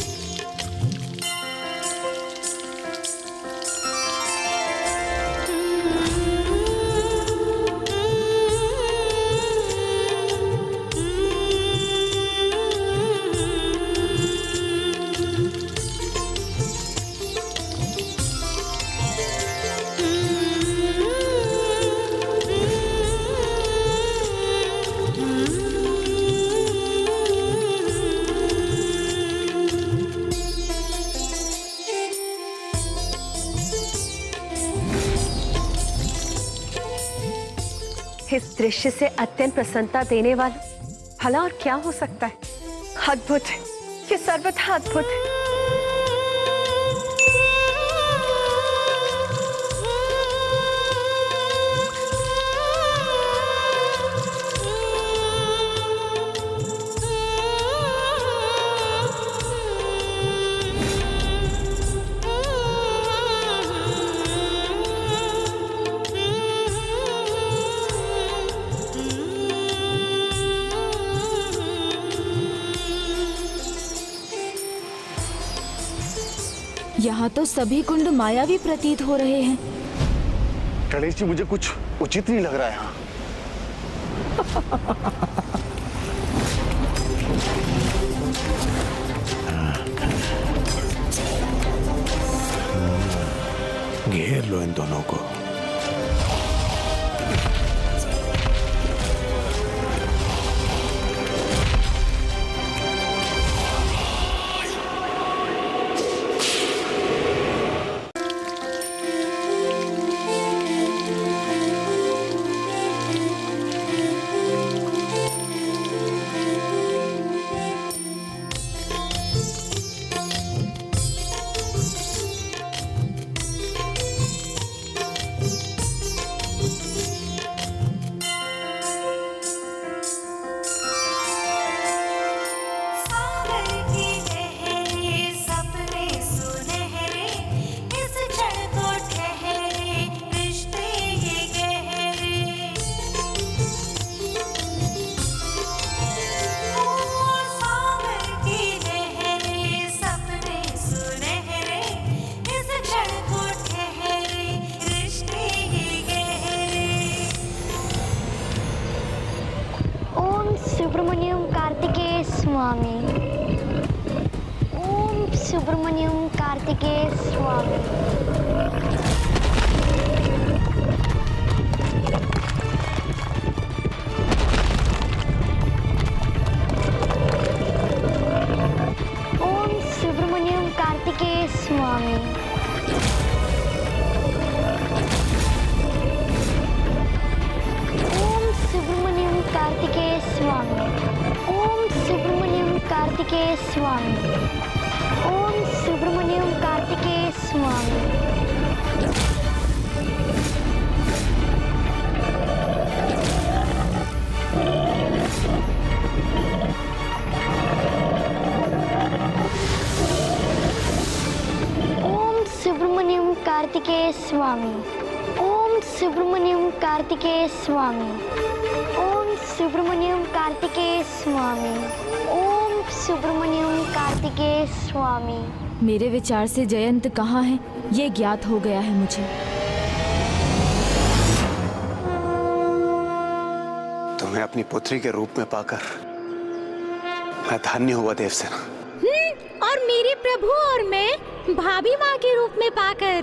इस दृश्य से अत्यंत प्रसन्नता देने वाला भला और क्या हो सकता है? अद्भुत है, ये सर्वथा अद्भुत है। यहाँ तो सभी कुंड मायावी प्रतीत हो रहे हैं। गणेश जी, मुझे कुछ उचित नहीं लग रहा है यहाँ। घेर लो इन दोनों को। सुब्रमण्यम कार्तिकेय स्वामी। ओम सुब्रमण्यम कार्तिकेय स्वामी। कार्तिकेय स्वामी। ओम सुब्रमण्यम कार्तिकेय स्वामी। ओम सुब्रमण्यम कार्तिकेय स्वामी। ओम सुब्रमण्यम कार्तिकेय स्वामी। ओम सुब्रमण्यम कार्तिकेय स्वामी। ओम सुब्रमण्यम कार्तिकेय स्वामी। मेरे विचार से जयंत कहाँ है ये ज्ञात हो गया है मुझे। तुम्हें अपनी पुत्री के रूप में पाकर मैं धन्य हुआ देवसेना। और मेरे प्रभु और मैं भाभी माँ के रूप में पाकर।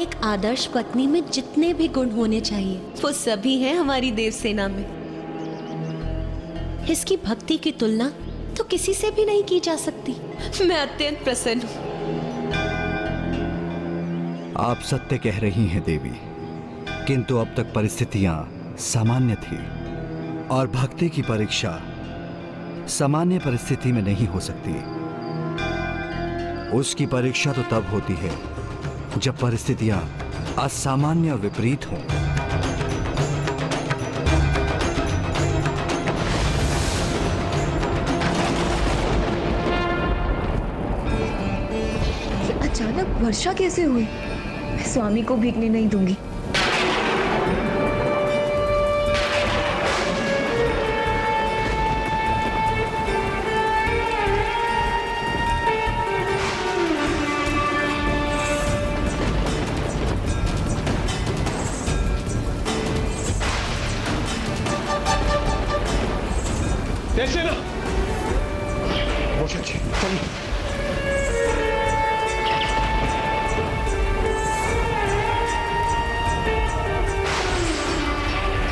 एक आदर्श पत्नी में जितने भी गुण होने चाहिए वो सभी हैं हमारी देवसेना में। इसकी भक्ति की तुलना तो किसी से भी नहीं की जा सकती। मैं अत्यंत प्रसन्न हूँ। आप सत्य कह रही हैं देवी, किंतु अब तक परिस्थितियां सामान्य थी और भक्ति की परीक्षा सामान्य परिस्थिति में नहीं हो सकती। उसकी परीक्षा तो तब होती है जब परिस्थितियां असामान्य और विपरीत हों। अचानक वर्षा कैसे हुई? मैं स्वामी को भीगने नहीं दूंगी। देवसेना, रोशन जी चलिए।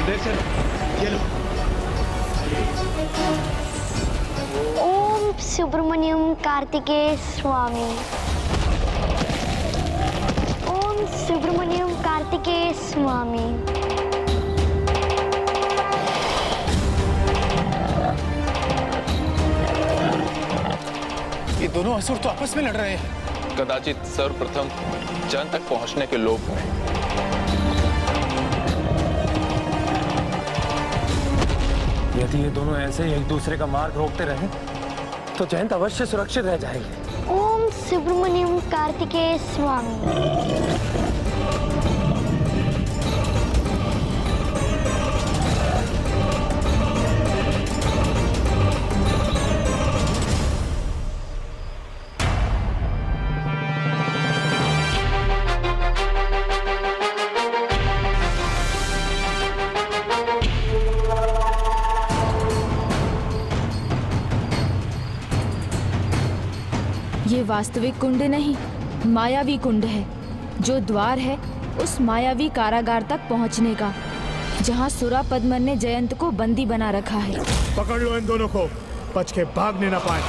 देवसेना ये लो। ओम सुब्रमण्यम कार्तिकेय स्वामी। ओम सुब्रमण्यम कार्तिकेय स्वामी। ये दोनों असुर तो आपस में लड़ रहे हैं। कदाचित सर्वप्रथम जन तक पहुंचने के लोभ में। यदि ये दोनों ऐसे ही एक दूसरे का मार्ग रोकते रहे तो जयंत अवश्य सुरक्षित रह जाएंगे। ओम सुब्रमण्यम कार्तिकेय स्वामी। ये वास्तविक कुंड नहीं, मायावी कुंड है, जो द्वार है उस मायावी कारागार तक पहुंचने का, जहां सुरा पद्मन ने जयंत को बंदी बना रखा है। पकड़ लो इन दोनों को, बच के भागने ना पाए।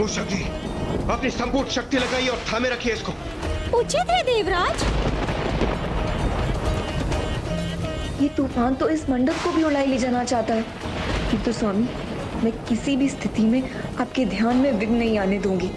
शक्ति, अपनी संपूर्ण शक्ति लगाइए और थामे रखिए इसको। उचित है देवराज। ये तूफान तो इस मंडप को भी उड़ाई ले जाना चाहता है, किंतु स्वामी मैं किसी भी स्थिति में आपके ध्यान में विघ्न नहीं आने दूंगी।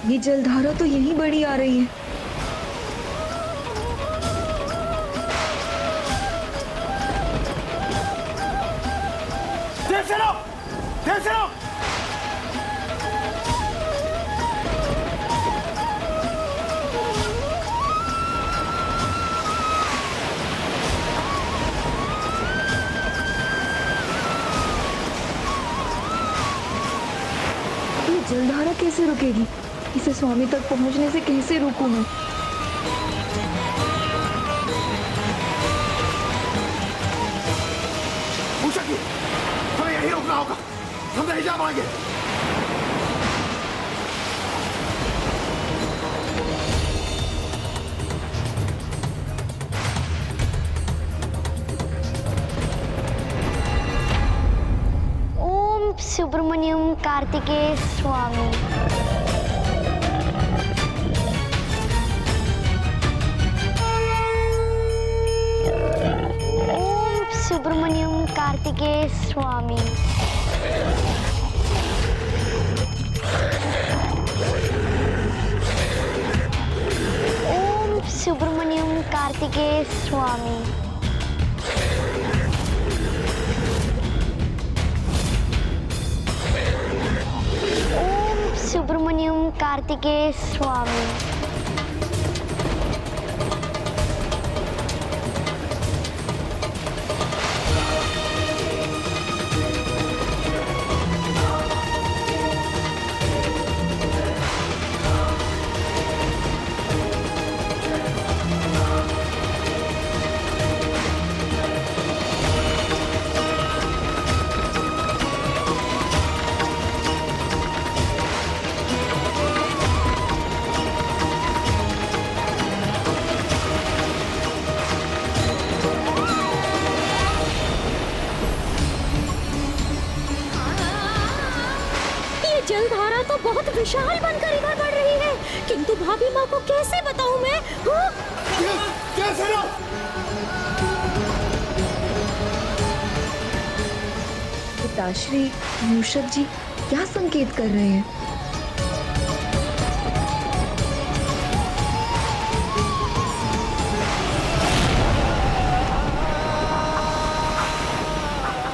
ये जलधारा तो यहीं बड़ी आ रही है। देवसेना! जलधारा कैसे रुकेगी? इसे स्वामी तक पहुंचने से कैसे रोकूं मैं? उषा जी, हमें यहीं रुकना होगा, हम नहीं जा पाएंगे। ओम सुब्रमण्यम कार्तिकेय स्वामी। सुब्रमण्यम कार्तिकेय स्वामी। ओम सुब्रमण्यम कार्तिकेय स्वामी। ओम सुब्रमण्यम कार्तिकेय स्वामी। जलधारा तो बहुत विशाल बनकर इधर बढ़ रही है, किंतु भाभी माँ को कैसे बताऊं मैं? कैसे ना? पिताश्री, मूषक जी क्या संकेत कर रहे हैं?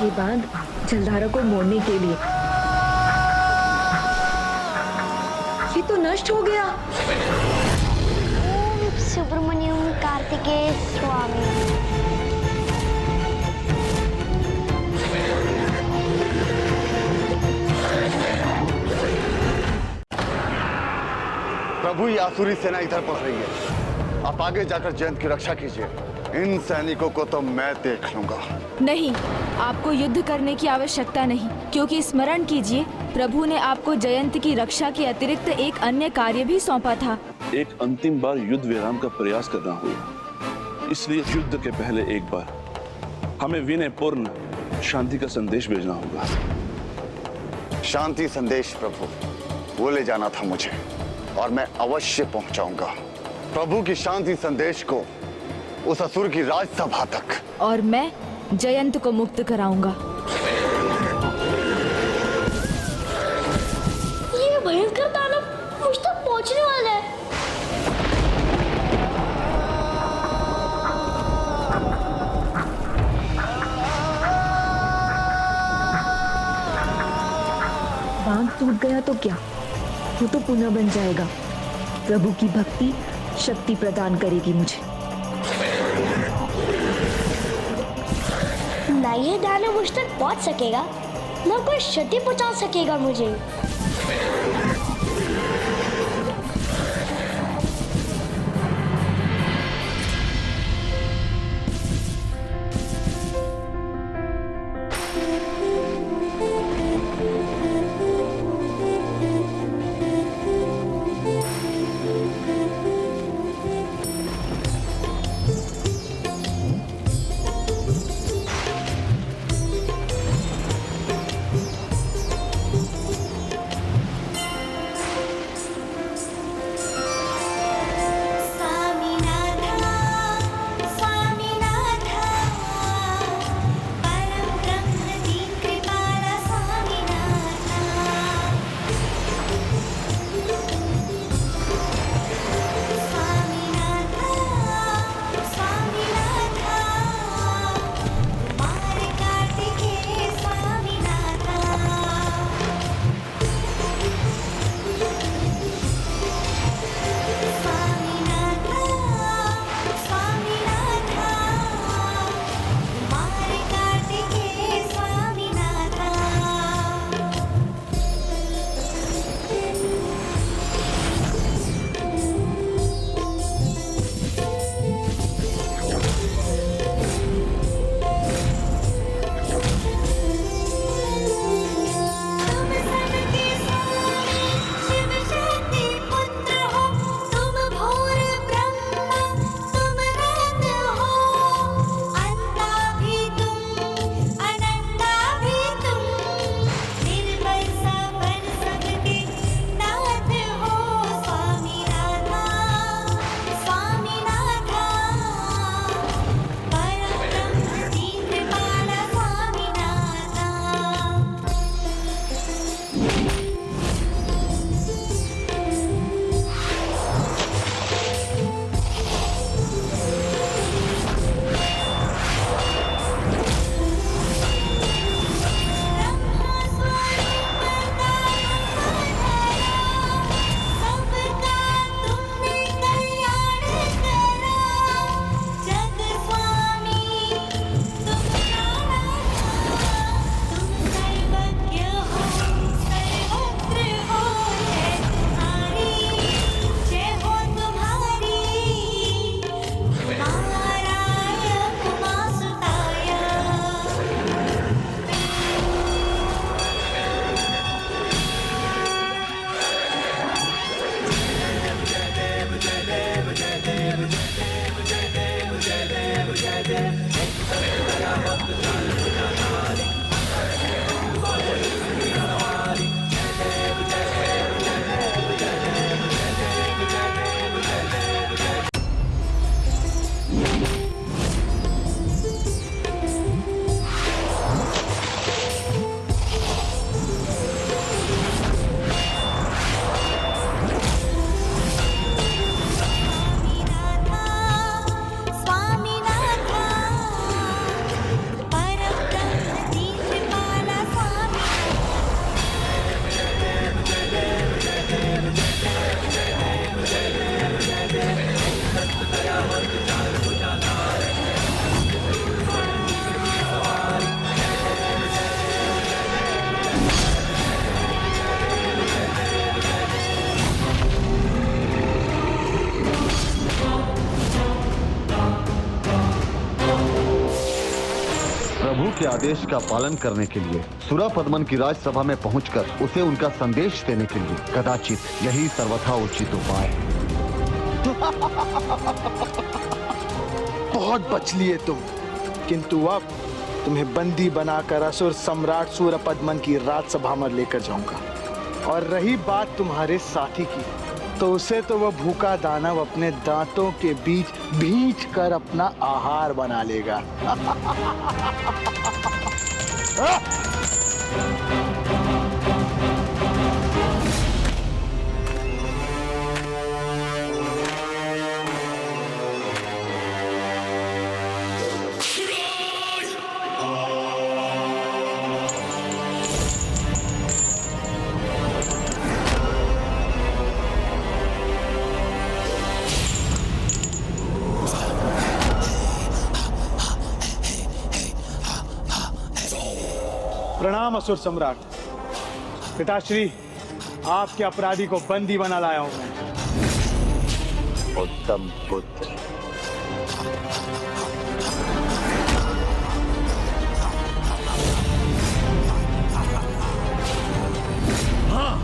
ये बांध जलधारा को मोड़ने के लिए। ये तो नष्ट हो गया। ओम सुब्रमण्यम कार्तिकेय स्वामी। प्रभु, ये आसुरी सेना इधर पहुंच रही है। आप आगे जाकर जयंत की रक्षा कीजिए। इन सैनिकों को तो मैं देख लूंगा। नहीं, आपको युद्ध करने की आवश्यकता नहीं, क्योंकि स्मरण कीजिए प्रभु ने आपको जयंत की रक्षा के अतिरिक्त एक अन्य कार्य भी सौंपा था। एक अंतिम बार युद्ध विराम का प्रयास करना होगा, इसलिए युद्ध के पहले एक बार हमें विनयपूर्ण शांति का संदेश भेजना होगा। शांति संदेश प्रभु, वो ले जाना था मुझे और मैं अवश्य पहुंचाऊंगा प्रभु की शांति संदेश को उस असुर की राजसभा तक। और मैं जयंत को मुक्त कराऊंगा। ये भयंकर दानव मुझ तक पहुंचने वाला है। बांध टूट गया तो क्या, वो तो पुनः बन जाएगा। प्रभु की भक्ति शक्ति प्रदान करेगी मुझे। ना ये दानव मुझ तक पहुंच सकेगा, ना कोई क्षति पहुंचा सकेगा मुझे। आदेश का पालन करने के लिए सुरापद्मन की राजसभा में पहुंचकर उसे उनका संदेश देने के लिए कदाचित यही सर्वथा उचित उपाय है। बहुत बच लिए तुम, किंतु अब तुम्हें बंदी बनाकर असुर सम्राट सूरपद्मन की राजसभा में लेकर जाऊंगा। और रही बात तुम्हारे साथी की, तो उसे तो वह भूखा दानव अपने दांतों के बीच भींच कर अपना आहार बना लेगा। प्रणाम असुर सम्राट। पिताश्री, आपके अपराधी को बंदी बना लाया हूं मैं। उत्तम पुत्र, हाँ,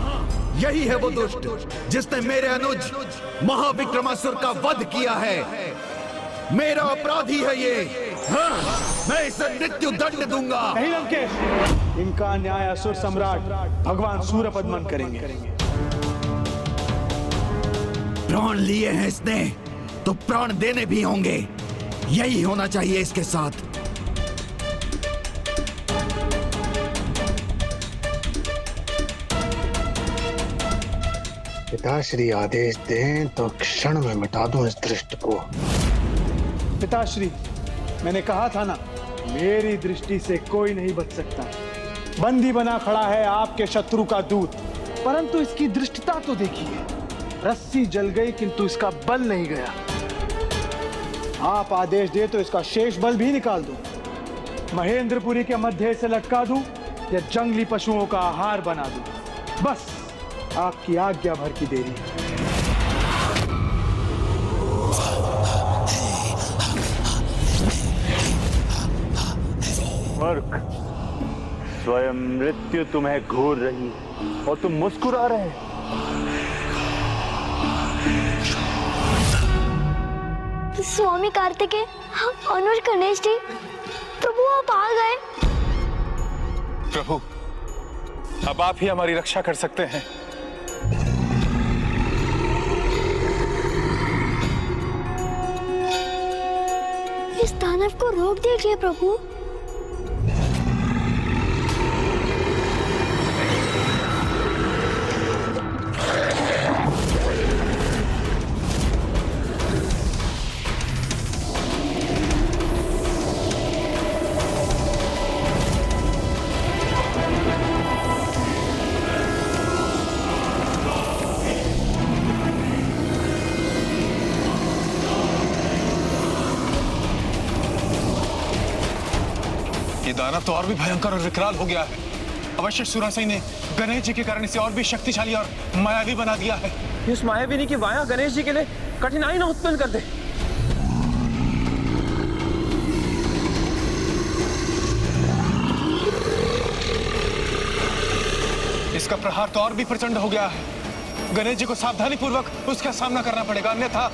यही है वो दुष्ट जिसने मेरे अनुज महाविक्रमासुर का वध किया है। मेरा अपराधी है ये। हाँ, मैं इसे मृत्यु दंड दूंगा। नहीं लंकेश, इनका न्याय असुर सम्राट भगवान सूरपद्मन करेंगे। प्राण लिए हैं इसने, तो प्राण देने भी होंगे। यही होना चाहिए इसके साथ। पिताश्री आदेश दें तो क्षण में मिटा दूं इस दृष्ट को। पिताश्री, मैंने कहा था ना, मेरी दृष्टि से कोई नहीं बच सकता। बंदी बना खड़ा है आपके शत्रु का दूत, परंतु इसकी दृष्टता तो देखिए। रस्सी जल गई किंतु इसका बल नहीं गया। आप आदेश दे तो इसका शेष बल भी निकाल दूं, महेंद्रपुरी के मध्य से लटका दूं या जंगली पशुओं का आहार बना दूं। बस आपकी आज्ञा भर की देरी है। मूर्ख, स्वयं मृत्यु तुम्हें घूर रही और तुम मुस्कुरा रहे। स्वामी कार्तिकेय, अनुज गणेश जी, प्रभु आप आ गए। प्रभु, अब आप ही हमारी रक्षा कर सकते हैं। इस दानव को रोक दीजिए प्रभु। ये दानव तो और भी भयंकर और विकराल हो गया है। अवश्य सुरासई ने गणेश जी के कारण इसे और भी शक्तिशाली और मायावी बना दिया है। इस मायाविनी की माया गणेश जी के लिए कठिनाई न उत्पन्न कर दे। इसका प्रहार तो और भी प्रचंड हो गया है। गणेश जी को सावधानी पूर्वक उसका सामना करना पड़ेगा, अन्यथा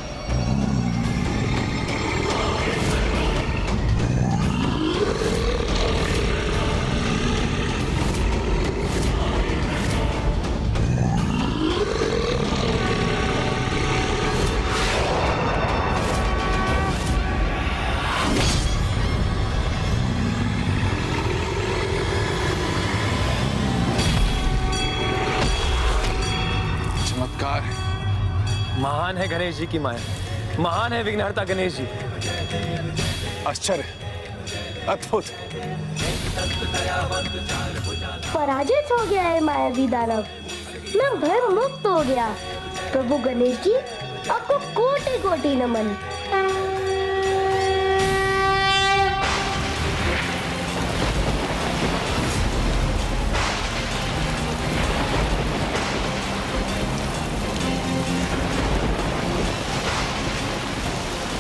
महान है गणेश जी की माया, महान है विघ्नहर्ता गणेश जी। आश्चर्य, अद्भुत। पराजित हो गया है मायावी दानव, मैं भय मुक्त हो गया। प्रभु गणेश जी, आपको कोटि कोटि नमन।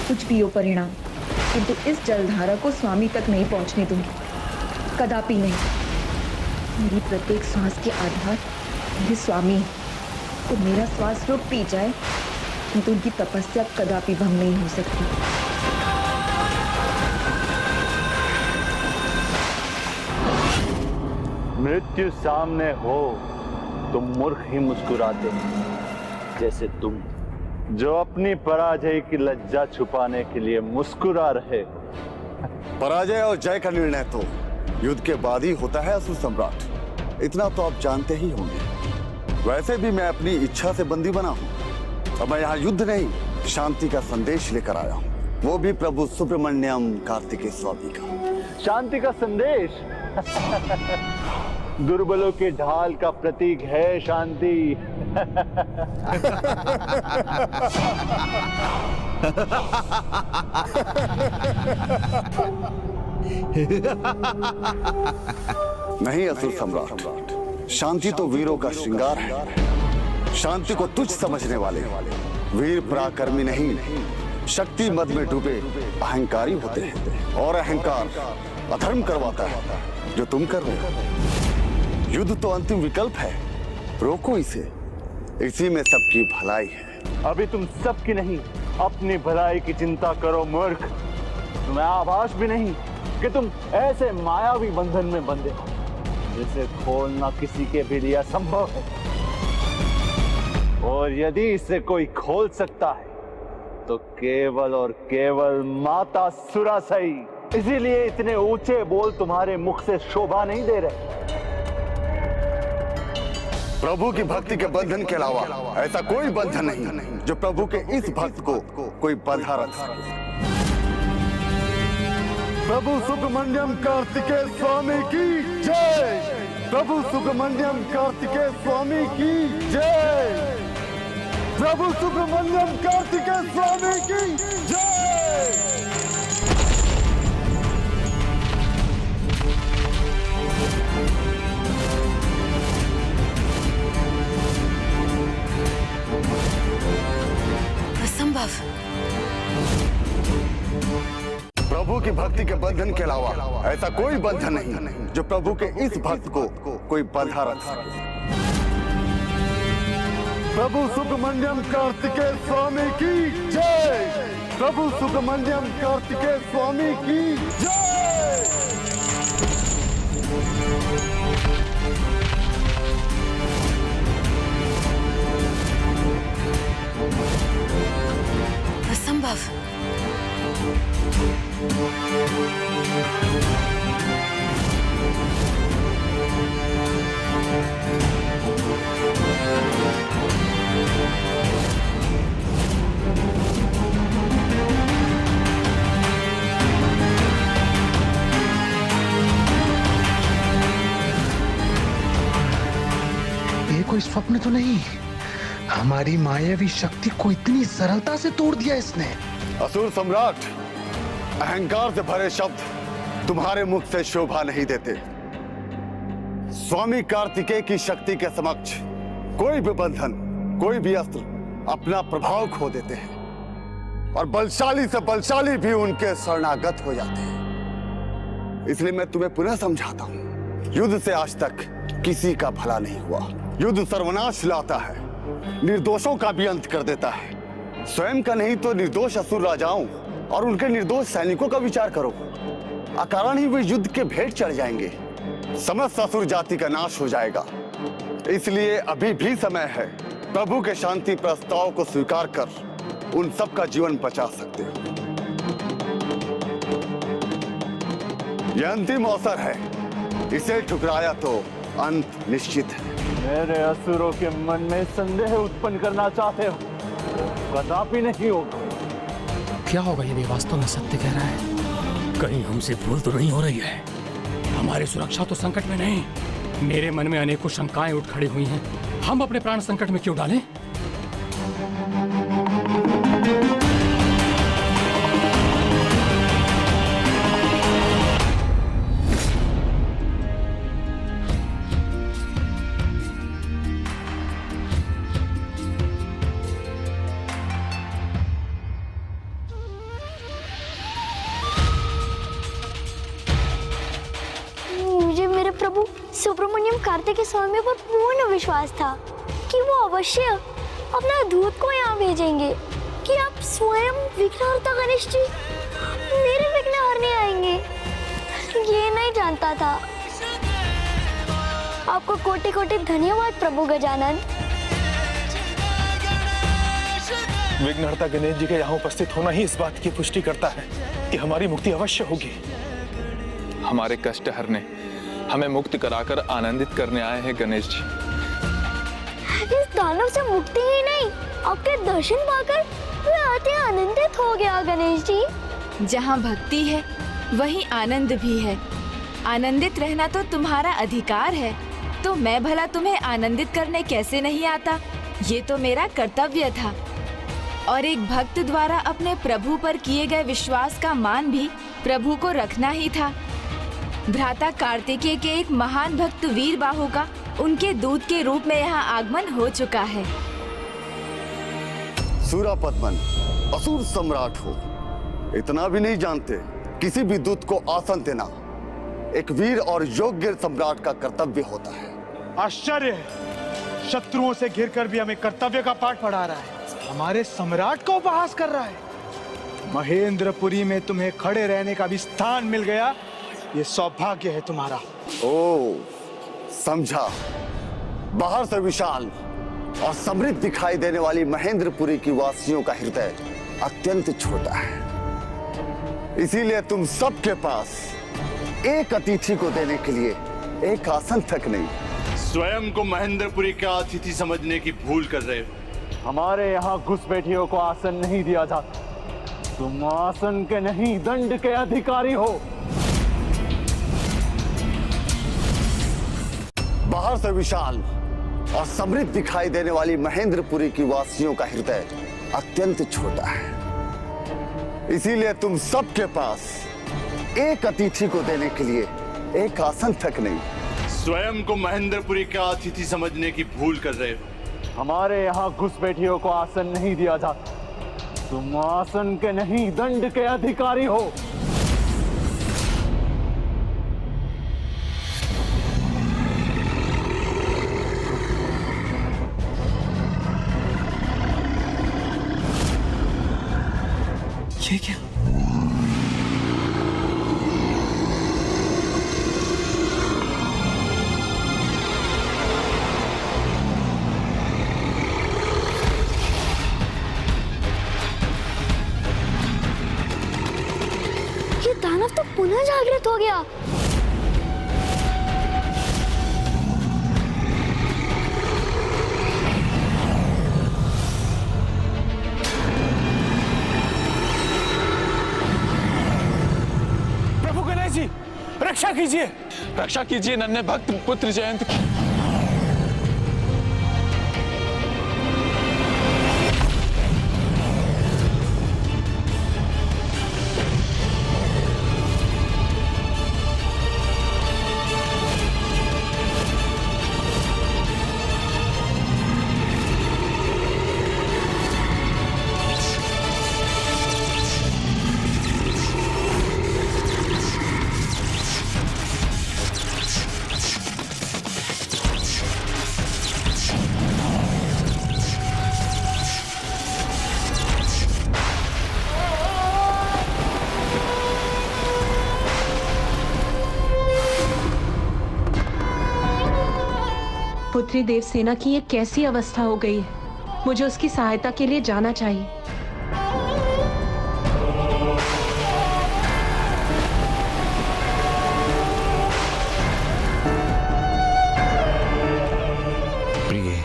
कुछ भी हो परिणाम, किंतु इस जलधारा को स्वामी तक नहीं पहुंचने दूंगी। कदापि नहीं। मेरी प्रत्येक श्वास के आधार मेरे स्वामी हैं। तो मेरा श्वास रोक दी जाए तो उनकी तपस्या कदापि भंग नहीं हो सकती। मृत्यु सामने हो तो मूर्ख ही मुस्कुराते हैं, जैसे तुम जो अपनी पराजय की लज्जा छुपाने के लिए मुस्कुरा रहे। पराजय और जय का निर्णय तो युद्ध के बाद ही होता है असुर सम्राट, इतना तो आप जानते ही होंगे। वैसे भी मैं अपनी इच्छा से बंदी बना हूँ और मैं यहाँ युद्ध नहीं शांति का संदेश लेकर आया हूँ, वो भी प्रभु सुब्रमण्यम कार्तिकेय स्वामी का। शांति का संदेश? दुर्बलों के ढाल का प्रतीक है शांति। नहीं असुर सम्राट, शांति तो वीरों का श्रृंगार है। शांति को तुच्छ समझने वाले वीर पराक्रमी नहीं, शक्ति मद में डूबे अहंकारी होते हैं, और अहंकार अधर्म करवाता है जो तुम कर रहे हो। युद्ध तो अंतिम विकल्प है, रोको इसे, इसी में सबकी भलाई है। अभी तुम सबकी नहीं अपनी भलाई की चिंता करो मूर्ख। तुम्हें आभास भी नहीं कि तुम ऐसे मायावी बंधन में बंधे हो जिसे खोलना किसी के भी लिए असंभव है, और यदि इसे कोई खोल सकता है तो केवल और केवल माता सुरासई। इसीलिए इतने ऊंचे बोल तुम्हारे मुख से शोभा नहीं दे रहे। प्रभु की भक्ति के बंधन के अलावा ऐसा कोई बंधन नहीं जो प्रभु के इस भक्त को कोई बंधा रख सके। प्रभु सुब्रमण्यम कार्तिकेय स्वामी की जय। प्रभु सुब्रमण्यम कार्तिकेय स्वामी की जय। प्रभु सुब्रमण्यम कार्तिकेय स्वामी की जय। असंभव। प्रभु की भक्ति के बंधन के अलावा ऐसा कोई बंधन नहीं जो प्रभु के इस भक्त को कोई बंधा रख सके। प्रभु सुब्रमण्यम कार्तिकेय स्वामी की जय। प्रभु सुब्रमण्यम कार्तिकेय स्वामी की जय। असंभव। ये कोई स्वप्न तो नहीं? हमारी मायावी शक्ति को इतनी सरलता से तोड़ दिया इसने। असुर सम्राट, अहंकार से भरे शब्द तुम्हारे मुख से शोभा नहीं देते। स्वामी कार्तिकेय की शक्ति के समक्ष कोई भी बंधन, कोई भी अस्त्र अपना प्रभाव खो देते हैं, और बलशाली से बलशाली भी उनके शरणागत हो जाते हैं। इसलिए मैं तुम्हें पुनः समझाता हूं, युद्ध से आज तक किसी का भला नहीं हुआ। युद्ध सर्वनाश लाता है, निर्दोषों का भी अंत कर देता है। स्वयं का नहीं तो निर्दोष असुर राजाओं और उनके निर्दोष सैनिकों का विचार करो। अकारण ही वे युद्ध के भेंट चढ़ जाएंगे, समस्त असुर जाति का नाश हो जाएगा। इसलिए अभी भी समय है, प्रभु के शांति प्रस्ताव को स्वीकार कर उन सब का जीवन बचा सकते हो। यह अंतिम अवसर है, इसे ठुकराया तो अंत निश्चित है। मेरे असुरों के मन में संदेह उत्पन्न करना चाहते हो, कदापि नहीं होगा। क्या होगा यदि वास्तव में सत्य कह रहा है? कहीं हमसे भूल तो नहीं हो रही है? हमारी सुरक्षा तो संकट में नहीं। मेरे मन में अनेकों शंकाएं उठ खड़ी हुई हैं। हम अपने प्राण संकट में क्यों डालें? प्रभु सुब्रमण्यम कार्तिकेय स्वामी पर पूर्ण विश्वास था कि वो अवश्य अपना दूत को यहाँ भेजेंगे, कि आप स्वयं विघ्नहर्ता गणेश जी मेरे विघ्न हरने आएंगे। ये नहीं जानता था। आपको कोटि कोटि धन्यवाद प्रभु गजानन। विघ्नहर्ता गणेश जी के यहाँ उपस्थित होना ही इस बात की पुष्टि करता है कि हमारी मुक्ति अवश्य होगी। हमारे कष्ट हरने, हमें मुक्त कराकर आनंदित करने आए हैं गणेश जी। इस दानव से मुक्ति ही नहीं, आपके दर्शन पाकर मैं अति आनंदित हो गया गणेश जी। जहाँ भक्ति है वहीं आनंद भी है। आनंदित रहना तो तुम्हारा अधिकार है, तो मैं भला तुम्हें आनंदित करने कैसे नहीं आता? ये तो मेरा कर्तव्य था। और एक भक्त द्वारा अपने प्रभु पर किए गए विश्वास का मान भी प्रभु को रखना ही था। भ्राता कार्तिकेय के एक महान भक्त वीरबाहु का उनके दूत के रूप में यहाँ आगमन हो चुका है। सूरापद्मन असुर सम्राट हो, इतना भी नहीं जानते किसी भी दूत को आसन देना एक वीर और योग्य सम्राट का कर्तव्य होता है। आश्चर्य है, शत्रुओं से घिरकर भी हमें कर्तव्य का पाठ पढ़ा रहा है। हमारे सम्राट का उपहास कर रहा है। महेंद्रपुरी में तुम्हें खड़े रहने का भी स्थान मिल गया, ये सौभाग्य है तुम्हारा। ओ, समझा। बाहर से विशाल और समृद्ध दिखाई देने वाली महेंद्रपुरी की वासियों का हृदय अत्यंत छोटा है, इसीलिए तुम सबके पास एक अतिथि को देने के लिए एक आसन तक नहीं। स्वयं को महेंद्रपुरी का अतिथि समझने की भूल कर रहे हो। हमारे यहाँ घुसपैठियों को आसन नहीं दिया जाता। तुम आसन के नहीं, दंड के अधिकारी हो। बाहर से विशाल और समृद्ध दिखाई देने वाली महेंद्रपुरी की वासियों का हृदय अत्यंत छोटा है, इसीलिए तुम सबके पास एक अतिथि को देने के लिए एक आसन तक नहीं। स्वयं को महेंद्रपुरी का अतिथि समझने की भूल कर रहे हो। हमारे यहाँ घुसपैठियों को आसन नहीं दिया जाता। तुम आसन के नहीं, दंड के अधिकारी हो। ये क्या? ये दानव तो पुनः जागृत हो गया। रक्षा कीजिए, रक्षा कीजिए नन्हे भक्त पुत्र जयंत की। पुत्री देवसेना की ये कैसी अवस्था हो गई है? मुझे उसकी सहायता के लिए जाना चाहिए। प्रिय,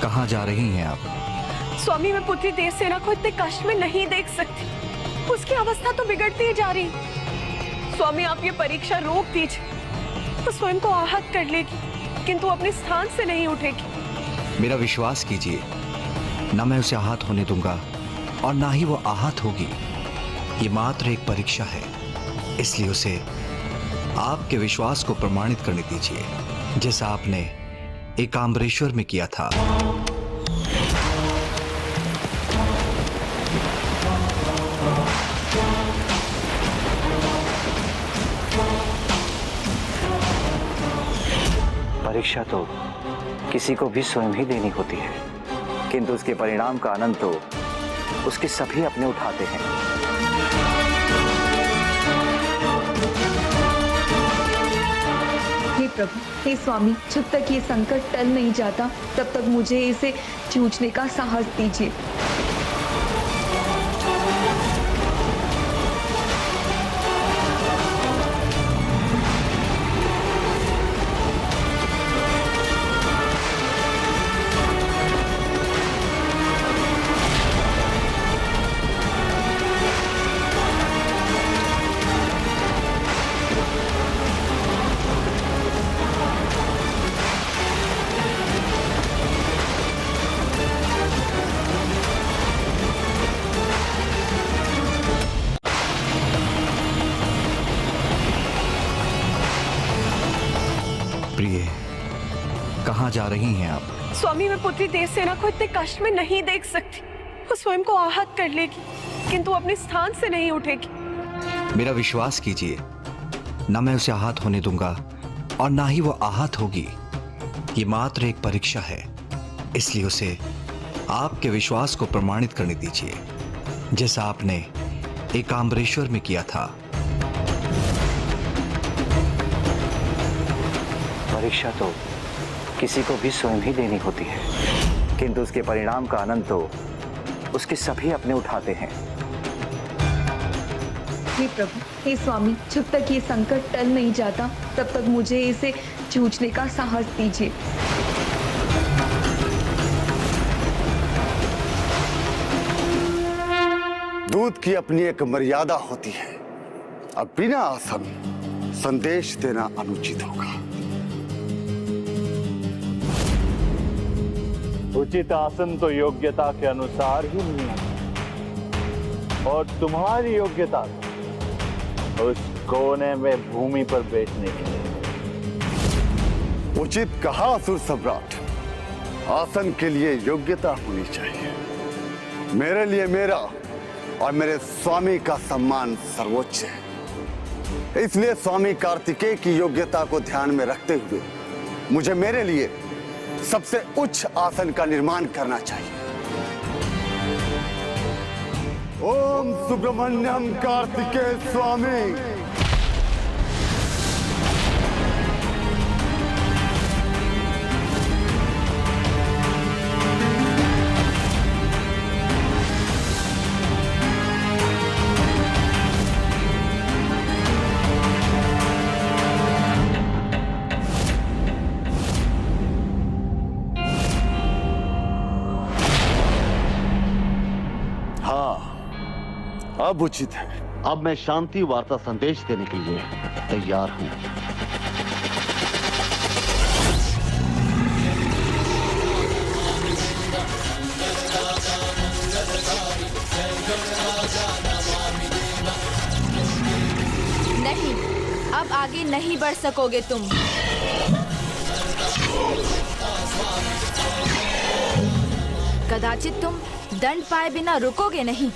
कहाँ जा रही हैं आप? स्वामी, मैं पुत्री देवसेना को इतने कष्ट में नहीं देख सकती। उसकी अवस्था तो बिगड़ती ही जा रही। स्वामी, आप ये परीक्षा रोक दीजिए। वो स्वयं को आहत कर लेगी, किंतु अपने स्थान से नहीं उठेगी। मेरा विश्वास कीजिए, न मैं उसे आहत होने दूंगा और ना ही वो आहत होगी। ये मात्र एक परीक्षा है, इसलिए उसे आपके विश्वास को प्रमाणित करने दीजिए, जैसा आपने एकाम्बरेश्वर में किया था। परीक्षा तो किसी को भी स्वयं ही देनी होती है, किंतु उसके परिणाम का आनंद तो उसके सभी अपने उठाते हैं। हे प्रभु, हे स्वामी, जब तक ये संकट टल नहीं जाता तब तक मुझे इसे जूझने का साहस दीजिए। प्रिय, कहाँ जा रही हैं आप? स्वामी, मैं पुत्री देवसेना को इतने कष्ट में नहीं देख सकती। वो स्वयं को आहत कर लेगी, किंतु अपने स्थान से नहीं उठेगी। मेरा विश्वास कीजिए, न मैं उसे आहत होने दूंगा और ना ही वो आहत होगी। ये मात्र एक परीक्षा है, इसलिए उसे आपके विश्वास को प्रमाणित करने दीजिए, जैसा आपने एकाम्बरेश्वर में किया था। परीक्षा तो किसी को भी स्वयं ही देनी होती है, किंतु उसके परिणाम का आनंद तो उसके सभी अपने उठाते हैं। हे प्रभु, हे स्वामी, जब तक ये संकट टल नहीं जाता तब तक मुझे इसे जूझने का साहस दीजिए। दूत की अपनी एक मर्यादा होती है। अब बिना आसन संदेश देना अनुचित होगा। उचित आसन तो योग्यता के अनुसार ही मिलना, और तुम्हारी योग्यता उस कोने में भूमि पर बेचने के लिए। उचित कहा असुर सम्राट। आसन के लिए योग्यता होनी चाहिए। मेरे लिए मेरा और मेरे स्वामी का सम्मान सर्वोच्च है। इसलिए स्वामी कार्तिकेय की योग्यता को ध्यान में रखते हुए मुझे मेरे लिए सबसे उच्च आसन का निर्माण करना चाहिए। ओम सुब्रमण्यम कार्तिकेय स्वामी। अब उचित है। अब मैं शांति वार्ता संदेश देने के लिए तैयार हूं। नहीं, अब आगे नहीं बढ़ सकोगे तुम। कदाचित तुम दंड पाए बिना रुकोगे नहीं।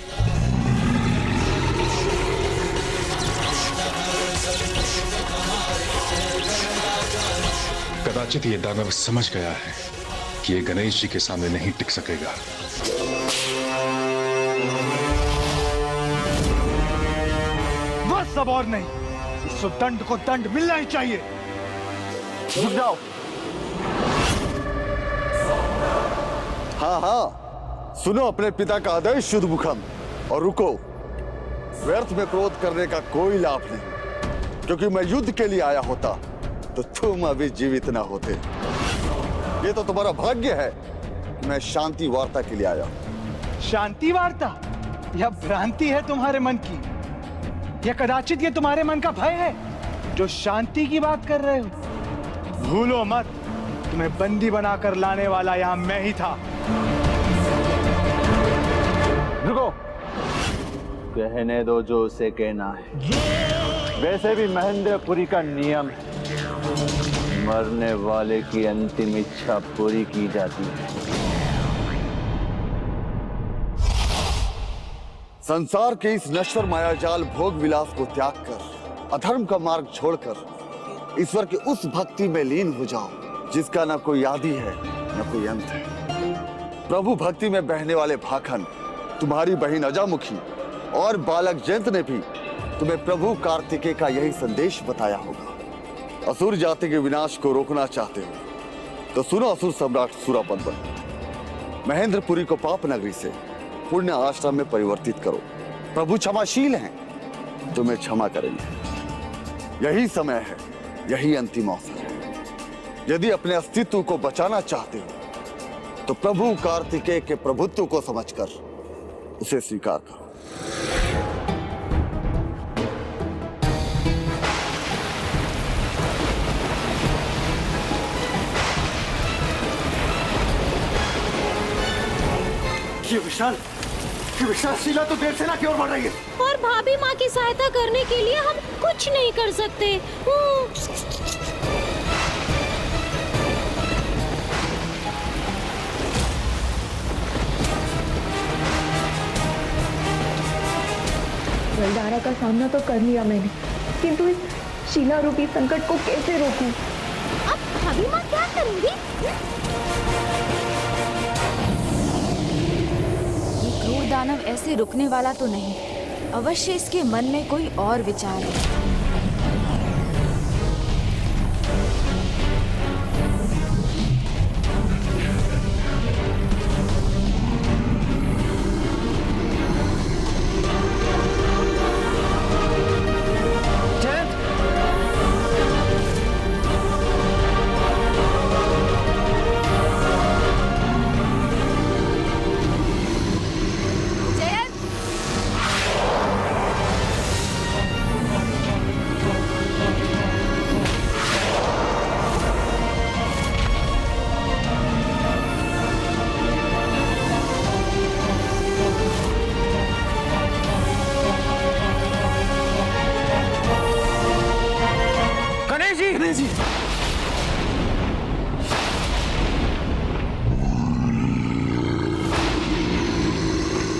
कदाचित ये दानव समझ गया है कि ये गणेश जी के सामने नहीं टिक सकेगा। बस अब और नहीं, इस दंड को दंड मिलना ही चाहिए। रुक जाओ। हाँ हाँ, सुनो अपने पिता का आदेश शुद्ध मुखम, और रुको। व्यर्थ में क्रोध करने का कोई लाभ नहीं, क्योंकि मैं युद्ध के लिए आया होता तो तुम अभी जीवित ना होते। ये तो तुम्हारा भाग्य है। मैं शांति वार्ता के लिए आया हूं। शांति वार्ता? यह भ्रांति है तुम्हारे मन की, या कदाचित ये तुम्हारे मन का भय है जो शांति की बात कर रहे हो। भूलो मत, तुम्हें बंदी बनाकर लाने वाला यहां मैं ही था। रुको, कहने दो जो उसे कहना है। वैसे भी महेंद्रपुरी का नियम है, मरने वाले की अंतिम इच्छा पूरी की जाती है। संसार के इस नश्वर मायाजाल भोग विलास को त्याग कर, अधर्म का मार्ग छोड़कर ईश्वर की उस भक्ति में लीन हो जाओ जिसका ना कोई आदि है न कोई अंत है। प्रभु भक्ति में बहने वाले भाखन, तुम्हारी बहन अजामुखी और बालक जयंत ने भी तुम्हें प्रभु कार्तिकेय का यही संदेश बताया होगा। असुर जाति के विनाश को रोकना चाहते हो तो सुनो असुर सम्राट सूरापद्मन, महेंद्रपुरी को पाप नगरी से पुण्य आश्रम में परिवर्तित करो। प्रभु क्षमाशील हैं, तुम्हें क्षमा करेंगे। यही समय है, यही अंतिम अवसर है। यदि अपने अस्तित्व को बचाना चाहते हो तो प्रभु कार्तिकेय के प्रभुत्व को समझकर उसे स्वीकार करो। ये विशाल शीला तो देवसेना की ओर बढ़ रही है। और भाभी माँ की सहायता करने के लिए हम कुछ नहीं कर सकते। बलदारा का सामना तो कर लिया मैंने, किंतु इस शीला रूपी संकट को कैसे रोकूं? अब भाभी माँ क्या करेंगी? क्रूर दानव ऐसे रुकने वाला तो नहीं, अवश्य इसके मन में कोई और विचार है।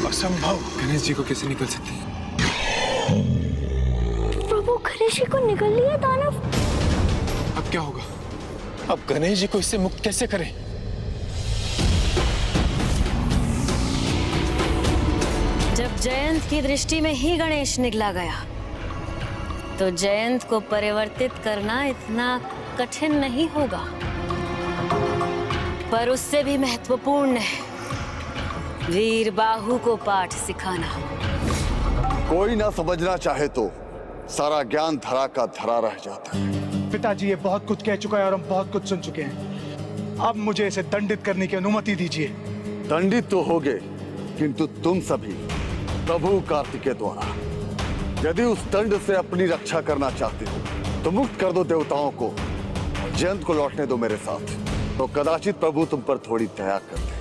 असंभव, गणेश जी को कैसे निकल सकते हैं? प्रभु गणेश जी को निकल लिया दानव। अब क्या होगा? अब गणेश जी को इससे मुक्त कैसे करें? जब जयंत की दृष्टि में ही गणेश निकला गया तो जयंत को परिवर्तित करना इतना कठिन नहीं होगा, पर उससे भी महत्वपूर्ण है वीर बाहु को पाठ सिखाना। कोई ना समझना चाहे तो सारा ज्ञान धरा का धरा रह जाता है। पिताजी ये बहुत कुछ कह चुका है और हम बहुत कुछ सुन चुके हैं। अब मुझे इसे दंडित करने की अनुमति दीजिए। दंडित तो होगे, किंतु तुम सभी प्रभु कार्तिकेय द्वारा। यदि उस दंड से अपनी रक्षा करना चाहते हो तो मुक्त कर दो देवताओं को, जयंत को लौटने दो मेरे साथ, तो कदाचित प्रभु तुम पर थोड़ी दया कर दे।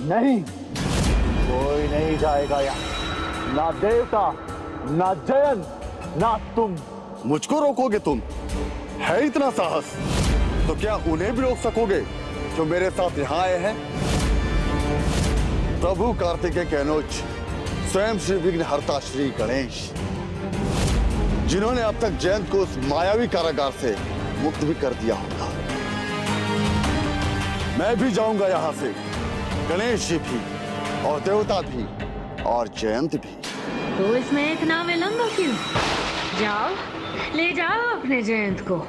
नहीं, कोई नहीं जाएगा यहाँ, ना देवता, ना जयंत, ना तुम। मुझको रोकोगे तुम? है इतना साहस तो क्या उन्हें भी रोक सकोगे जो मेरे साथ यहाँ आए हैं? प्रभु कार्तिकेय के अनुज स्वयं श्री विघ्नहर्ता श्री गणेश, जिन्होंने अब तक जयंत को उस मायावी कारागार से मुक्त भी कर दिया होगा। मैं भी जाऊंगा यहाँ से, गणेश जी भी और देवता भी और जयंत भी। तो इसमें इतना विलंब क्यों? जाओ, ले जाओ अपने जयंत को।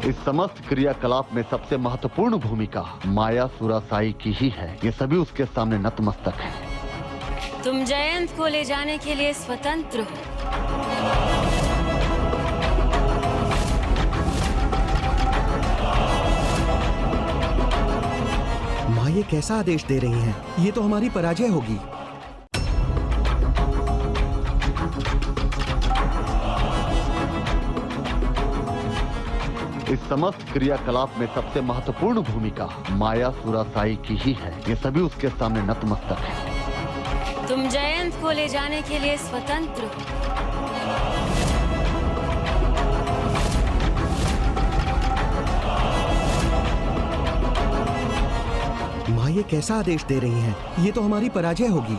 इस समस्त क्रियाकलाप में सबसे महत्वपूर्ण भूमिका माया सुरासाई की ही है। ये सभी उसके सामने नतमस्तक हैं। तुम जयंत को ले जाने के लिए स्वतंत्र हो। माँ ये कैसा आदेश दे रही हैं? ये तो हमारी पराजय होगी। इस समस्त क्रियाकलाप में सबसे महत्वपूर्ण भूमिका माया सुरासाई की ही है। ये सभी उसके सामने नतमस्तक हैं। तुम जयंत को ले जाने के लिए स्वतंत्र हो। माँ ये कैसा आदेश दे रही हैं? ये तो हमारी पराजय होगी।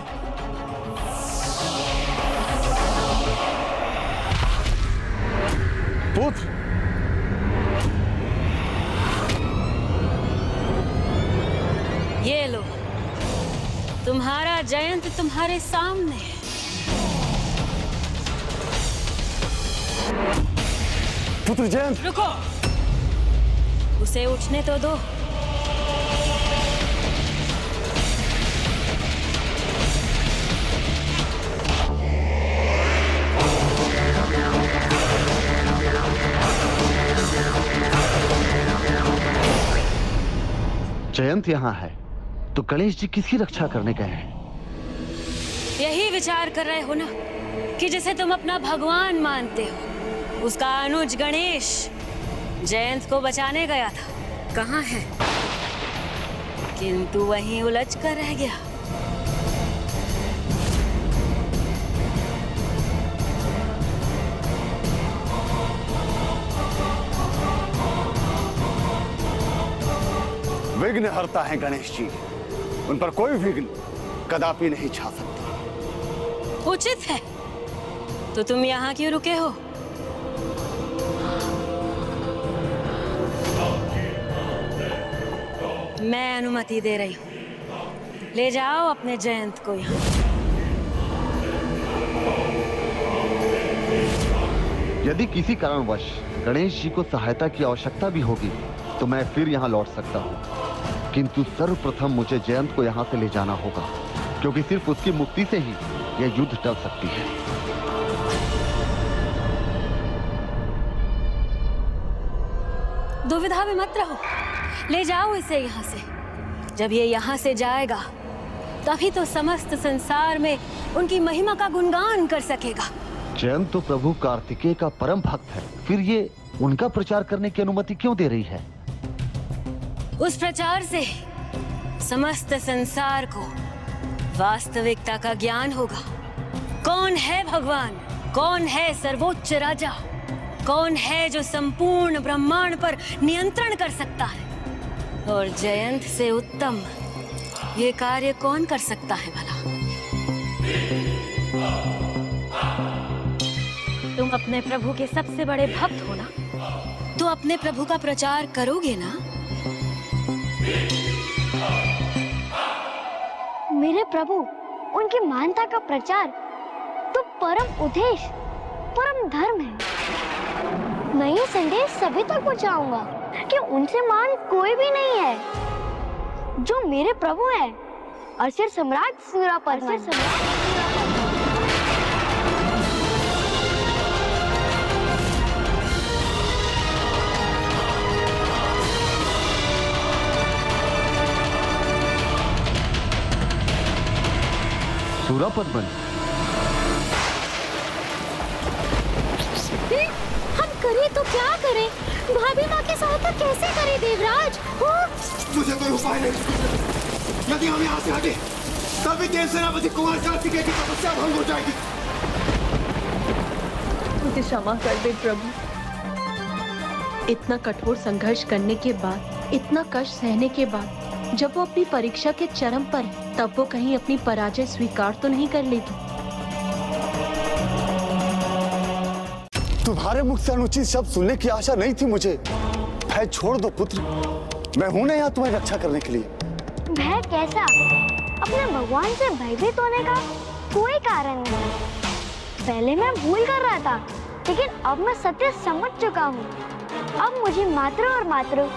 पुत्र, ये लो, तुम्हारा जयंत तुम्हारे सामने है। पुत्र जयंत, रुको, उसे उठने तो दो। जयंत यहाँ है तो गणेश जी किसकी रक्षा करने गए हैं? यही विचार कर रहे हो ना कि जिसे तुम अपना भगवान मानते हो, उसका अनुज गणेश जयंत को बचाने गया था। कहाँ है? किंतु वहीं उलझ कर रह गया। विघ्न हरता है गणेश जी, उन पर कोई विघ्न कदापि नहीं छा सकता। उचित है, तो तुम यहाँ क्यों रुके हो? मैं अनुमति दे रही हूँ, ले जाओ अपने जयंत को यहाँ। यदि किसी कारणवश गणेश जी को सहायता की आवश्यकता भी होगी तो मैं फिर यहाँ लौट सकता हूँ, किंतु सर्वप्रथम मुझे जयंत को यहाँ से ले जाना होगा, क्योंकि सिर्फ उसकी मुक्ति से ही यह युद्ध टल सकती है। दुविधा में मत रहो, ले जाओ इसे यहाँ से। जब ये यहाँ से जाएगा तभी तो समस्त संसार में उनकी महिमा का गुणगान कर सकेगा। जयंत तो प्रभु कार्तिकेय का परम भक्त है, फिर ये उनका प्रचार करने की अनुमति क्यों दे रही है? उस प्रचार से समस्त संसार को वास्तविकता का ज्ञान होगा। कौन है भगवान, कौन है सर्वोच्च राजा, कौन है जो संपूर्ण ब्रह्मांड पर नियंत्रण कर सकता है, और जयंत से उत्तम ये कार्य कौन कर सकता है भला? तुम अपने प्रभु के सबसे बड़े भक्त हो ना, तो अपने प्रभु का प्रचार करोगे ना? मेरे प्रभु, उनकी महानता का प्रचार तो परम उद्देश्य, परम धर्म है। मैं ये संदेश सभी तक पहुंचाऊंगा कि उनसे महान कोई भी नहीं है जो मेरे प्रभु हैं, असुर सम्राट सूरापद्मन। सूरापद्मन, हम करें तो क्या करें? भाभी माँ की सहायता कैसे करें देवराज? मुझे कोई उपाय नहीं। यदि हम यहाँ से हटे तभी देव सेनापति कुमार कार्तिकेय की तपस्या भंग हो जाएगी। मुझे क्षमा कर दे प्रभु। इतना कठोर संघर्ष करने के बाद, इतना कष्ट सहने के बाद, जब वो अपनी परीक्षा के चरम पर है, तब वो कहीं अपनी पराजय स्वीकार तो नहीं कर लेगी। तुम्हारे मुख से अनुचित शब्द सुनने की आशा नहीं थी मुझे। भय छोड़ दो पुत्र, मैं हूं ना यहाँ तुम्हारी रक्षा करने के लिए। भय कैसा? अपने भगवान से भयभीत होने का कोई कारण नहीं। पहले मैं भूल कर रहा था, लेकिन अब मैं सत्य समझ चुका हूँ। अब मुझे मात्र और मात्र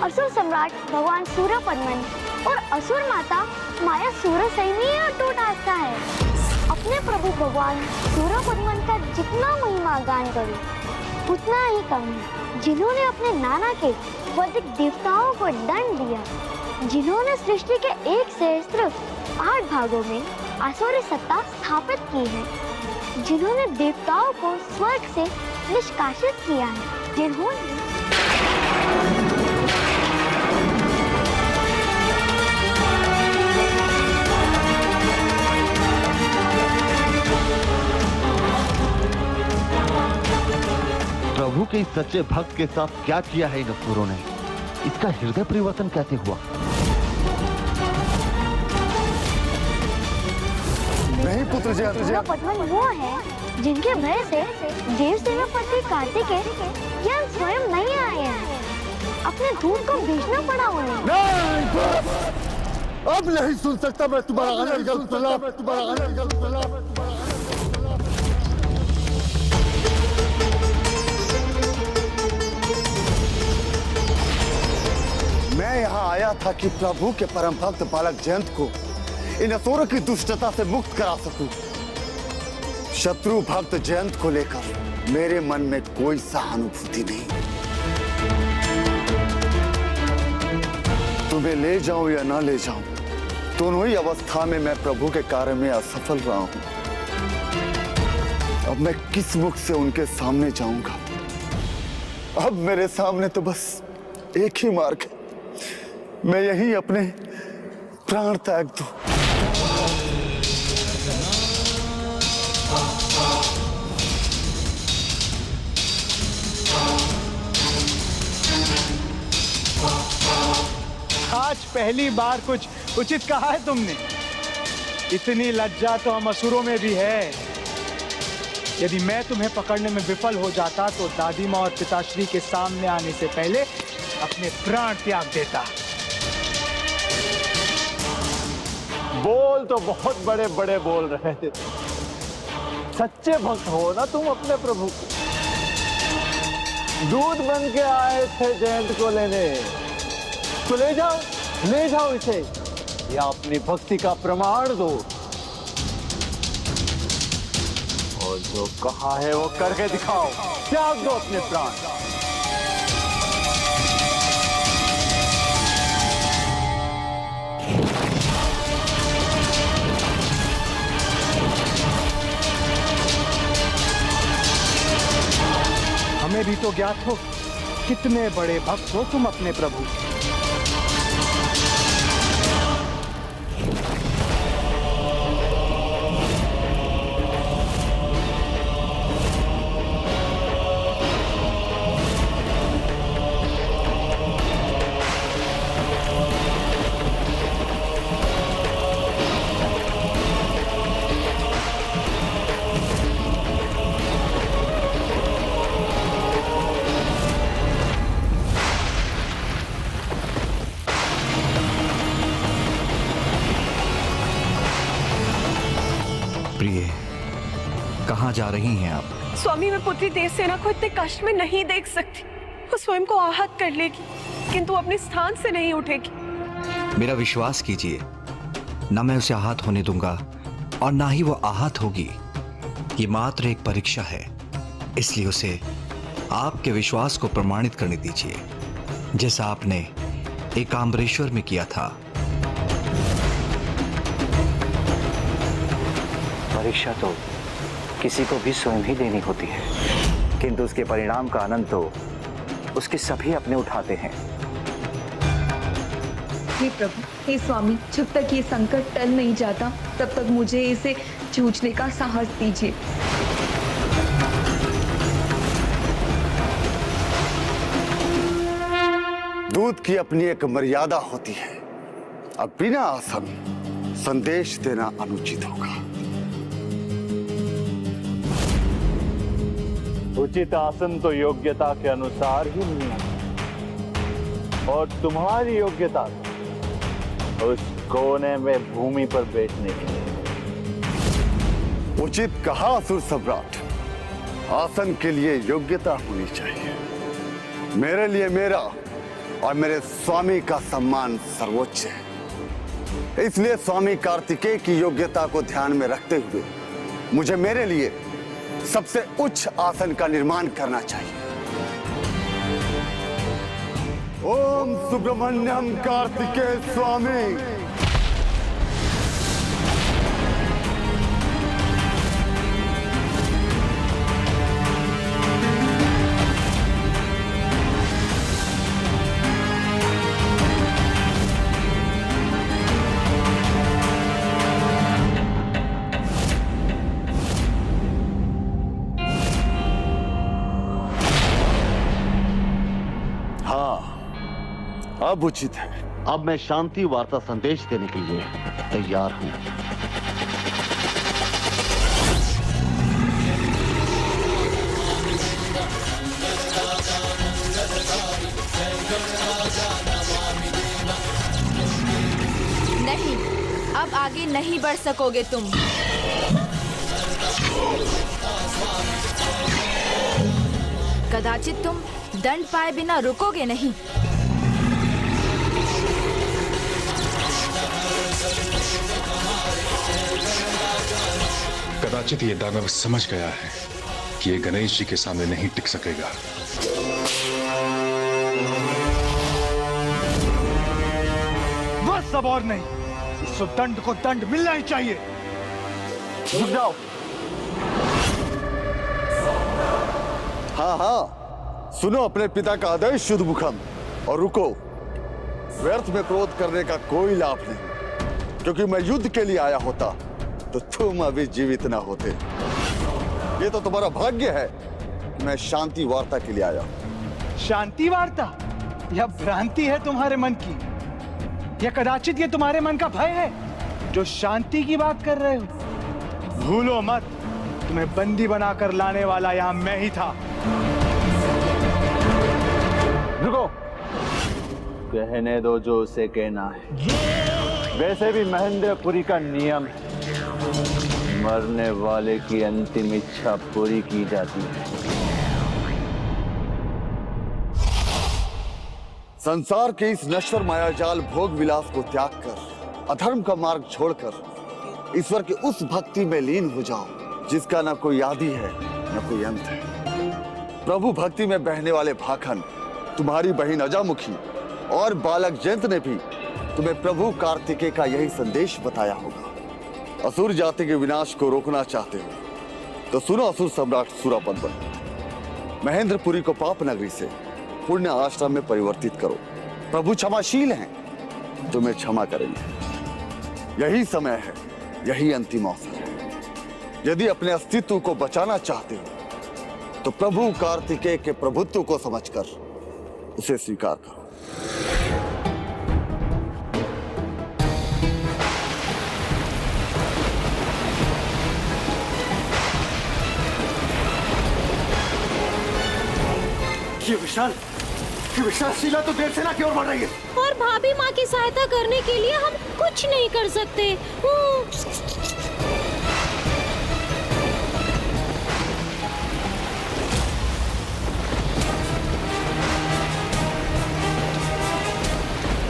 असुर सम्राट भगवान सूरापद्मन और असुर माता माया सूरसेन ही अटूट आस्था है। अपने प्रभु भगवान सूरापद्मन का जितना महिमा गान करूं, उतना ही कम है। जिन्होंने अपने नाना के वैदिक देवताओं को दंड दिया, जिन्होंने सृष्टि के 1 सहस्त्र 8 भागों में आसुरी सत्ता स्थापित की है, जिन्होंने देवताओं को स्वर्ग से निष्कासित किया है, जिन्होंने प्रभु के इस सच्चे भक्त के साथ क्या किया है इन असुरों ने? इसका हृदय परिवर्तन कैसे हुआ? नहीं पुत्र जयंत। पद्मन वो है जिनके भय से देव सेनापति कार्तिकेय यहाँ स्वयं नहीं आए हैं। अपने दूत को भेजना पड़ा उन्हें। अब नहीं सुन सकता मैं तुम्हारा अनर्गल प्रलाप। मैं यहाँ आया था कि प्रभु के परम भक्त बालक जयंत को इन असुरों की दुष्टता से मुक्त करा सकूं। शत्रु भक्त जयंत को लेकर मेरे मन में कोई सहानुभूति नहीं। तुम्हें ले जाऊं या ना ले जाऊं, दोनों ही अवस्था में मैं प्रभु के कार्य में असफल रहा हूं। अब मैं किस मुख से उनके सामने जाऊंगा? अब मेरे सामने तो बस एक ही मार्ग है, मैं यही अपने प्राण त्याग दूं। आज पहली बार कुछ उचित कहा है तुमने। इतनी लज्जा तो हम असुरों में भी है। यदि मैं तुम्हें पकड़ने में विफल हो जाता तो दादी माँ और पिताश्री के सामने आने से पहले अपने प्राण त्याग देता। बोल तो बहुत बड़े बड़े बोल रहे थे। सच्चे भक्त हो ना तुम अपने प्रभु के। दूध बन के आए थे जयंत को लेने, तो ले जाओ इसे, या अपनी भक्ति का प्रमाण दो। और जो कहा है वो करके दिखाओ, त्याग दो अपने प्राण। हमें भी तो ज्ञात हो कितने बड़े भक्त हो तुम अपने प्रभु। प्रिय, कहाँ जा रही हैं आप? स्वामी, मैं पुत्री देवसेना को इतने कष्ट में नहीं देख सकती। वो स्वयं को आहत कर लेगी, किंतु अपने स्थान से नहीं उठेगी। मेरा विश्वास कीजिए, न मैं उसे आहत होने दूंगा और ना ही वो आहत होगी। ये मात्र एक परीक्षा है, इसलिए उसे आपके विश्वास को प्रमाणित करने दीजिए, जैसा आपने एकाम्बरेश्वर में किया था। परीक्षा तो किसी को भी स्वयं ही देनी होती है, किंतु उसके परिणाम का आनंद तो उसके सभी अपने उठाते हैं। हे प्रभु, हे स्वामी, जब तक ये संकट टल नहीं जाता तब तक मुझे इसे जूझने का साहस दीजिए। दूत की अपनी एक मर्यादा होती है। अब बिना आसन संदेश देना अनुचित होगा। उचित आसन तो योग्यता के अनुसार ही मिलना, और तुम्हारी योग्यता उस कोने में भूमि पर बैठने के लिए। उचित कहा असुर सम्राट, आसन के लिए योग्यता होनी चाहिए। मेरे लिए मेरा और मेरे स्वामी का सम्मान सर्वोच्च है। इसलिए स्वामी कार्तिकेय की योग्यता को ध्यान में रखते हुए मुझे मेरे लिए सबसे उच्च आसन का निर्माण करना चाहिए। ओम सुब्रमण्यम कार्तिकेय स्वामी। अब उचित है। अब मैं शांति वार्ता संदेश देने के लिए तैयार हूं। अब आगे नहीं बढ़ सकोगे तुम। कदाचित तुम दंड पाए बिना रुकोगे नहीं। कदाचित ये दानव समझ गया है कि ये गणेश जी के सामने नहीं टिक सकेगा। बस अब और नहीं, इस दंड को दंड मिलना ही चाहिए। रुक जाओ। हाँ हाँ, सुनो अपने पिता का आदेश शुद्ध मुखम, और रुको। व्यर्थ में क्रोध करने का कोई लाभ नहीं, क्योंकि मैं युद्ध के लिए आया होता तो तुम अभी जीवित ना होते। ये तो तुम्हारा भाग्य है कि मैं शांति वार्ता के लिए आया हूं। शांति वार्ता? यह भ्रांति है तुम्हारे मन की, या कदाचित ये तुम्हारे मन का भय है जो शांति की बात कर रहे हो। भूलो मत, तुम्हें बंदी बनाकर लाने वाला यहां मैं ही था। रुको, कहने दो जो उसे कहना है। वैसे भी महेंद्रपुरी का नियम है, मरने वाले की अंतिम इच्छा पूरी की जाती है। संसार के इस नश्वर मायाजाल भोग विलास को त्याग कर, अधर्म का मार्ग छोड़कर ईश्वर की उस भक्ति में लीन हो जाओ जिसका ना कोई आदि है न कोई अंत है। प्रभु भक्ति में बहने वाले भाखन, तुम्हारी बहन अजामुखी और बालक जयंत ने भी तुम्हें प्रभु कार्तिकेय का यही संदेश बताया होगा। असुर जाति के विनाश को रोकना चाहते हो तो सुनो असुर सम्राट सूरापद्मन, महेंद्रपुरी को पाप नगरी से पुण्य आश्रम में परिवर्तित करो। प्रभु क्षमाशील हैं, तुम्हें क्षमा करेंगे। यही समय है, यही अंतिम अवसर है। यदि अपने अस्तित्व को बचाना चाहते हो तो प्रभु कार्तिकेय के प्रभुत्व को समझकर उसे स्वीकार करो। ये विशाल शीला तो देवसेना की ओर बढ़ रही है। और भाभी माँ की सहायता करने के लिए हम कुछ नहीं कर सकते।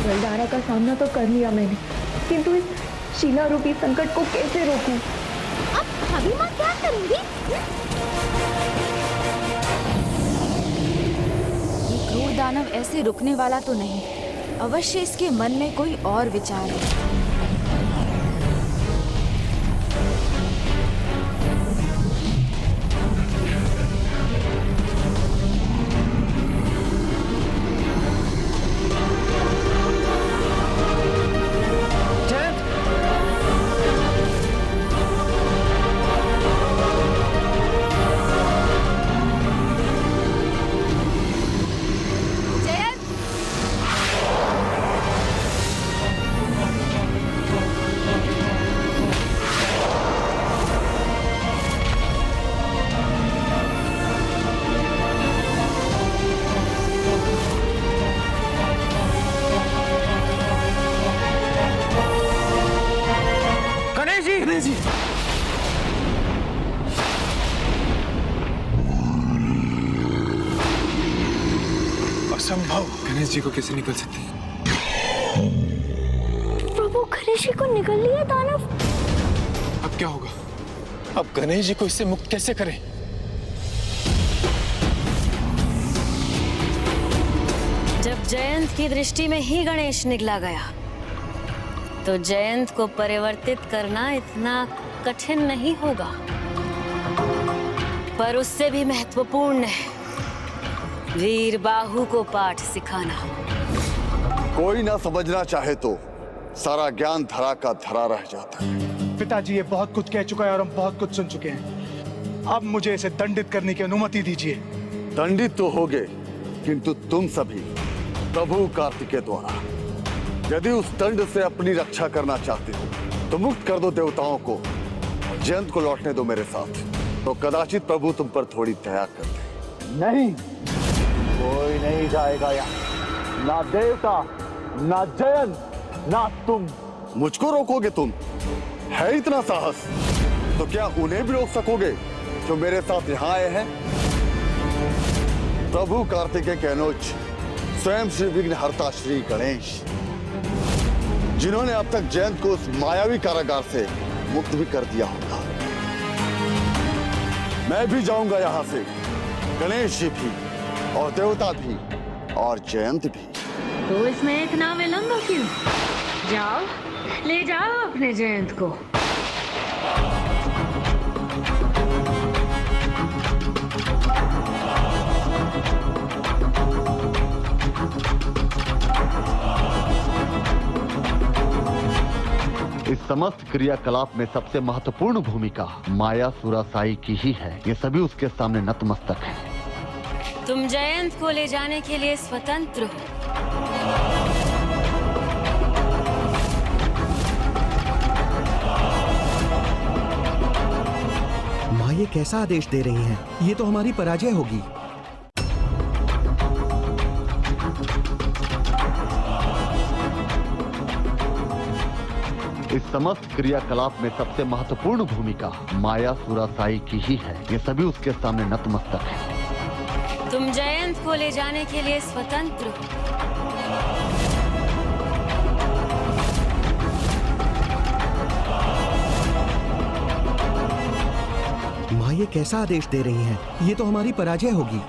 बलदारा का सामना तो कर लिया मैंने, किंतु इस शीला रूपी संकट को कैसे रोकूं? अब भाभी माँ क्या करेंगी? क्रूर दानव ऐसे रुकने वाला तो नहीं, अवश्य इसके मन में कोई और विचार है। असंभव, गणेश जी को कैसे निकल सकती? प्रभु गणेश जी को निकल लिया दानव। अब क्या होगा? अब गणेश जी को इससे मुक्त कैसे करें? जब जयंत की दृष्टि में ही गणेश निकला गया तो जयंत को परिवर्तित करना इतना कठिन नहीं होगा, पर उससे भी महत्वपूर्ण है वीर बाहु को पाठ सिखाना। कोई ना समझना चाहे तो सारा ज्ञान धरा का धरा रह जाता है। पिताजी ये बहुत कुछ कह चुका है और हम बहुत कुछ सुन चुके हैं। अब मुझे इसे दंडित करने की अनुमति दीजिए। दंडित तो होगे, किंतु तुम सभी प्रभु कार्तिकेय द्वारा। यदि उस दंड से अपनी रक्षा करना चाहते हो तो मुक्त कर दो देवताओं को और जयंत को लौटने दो मेरे साथ, तो कदाचित प्रभु तुम पर थोड़ी दया कर दे। नहीं, कोई नहीं जाएगा यहाँ, ना देवता, ना जयंत, ना तुम। मुझको रोकोगे तुम? है इतना साहस तो क्या उन्हें भी रोक सकोगे जो मेरे साथ यहाँ आए हैं? प्रभु कार्तिकेय के अनुज स्वयं श्री विघ्नहर्ता श्री गणेश, जिन्होंने अब तक जयंत को उस मायावी कारागार से मुक्त भी कर दिया होगा। मैं भी जाऊंगा यहाँ से, गणेश जी भी और देवता भी और जयंत भी। तो इसमें इतना विलंब क्यों? जाओ, ले जाओ अपने जयंत को। इस समस्त क्रियाकलाप में सबसे महत्वपूर्ण भूमिका माया सुरासाई की ही है। ये सभी उसके सामने नतमस्तक हैं। तुम जयंत को ले जाने के लिए स्वतंत्र हो। माँ ये कैसा आदेश दे रही हैं? ये तो हमारी पराजय होगी। इस समस्त क्रियाकलाप में सबसे महत्वपूर्ण भूमिका माया सुरासाई की ही है। ये सभी उसके सामने नतमस्तक हैं। तुम जयंत को ले जाने के लिए स्वतंत्र हो। माँ ये कैसा आदेश दे रही हैं? ये तो हमारी पराजय होगी।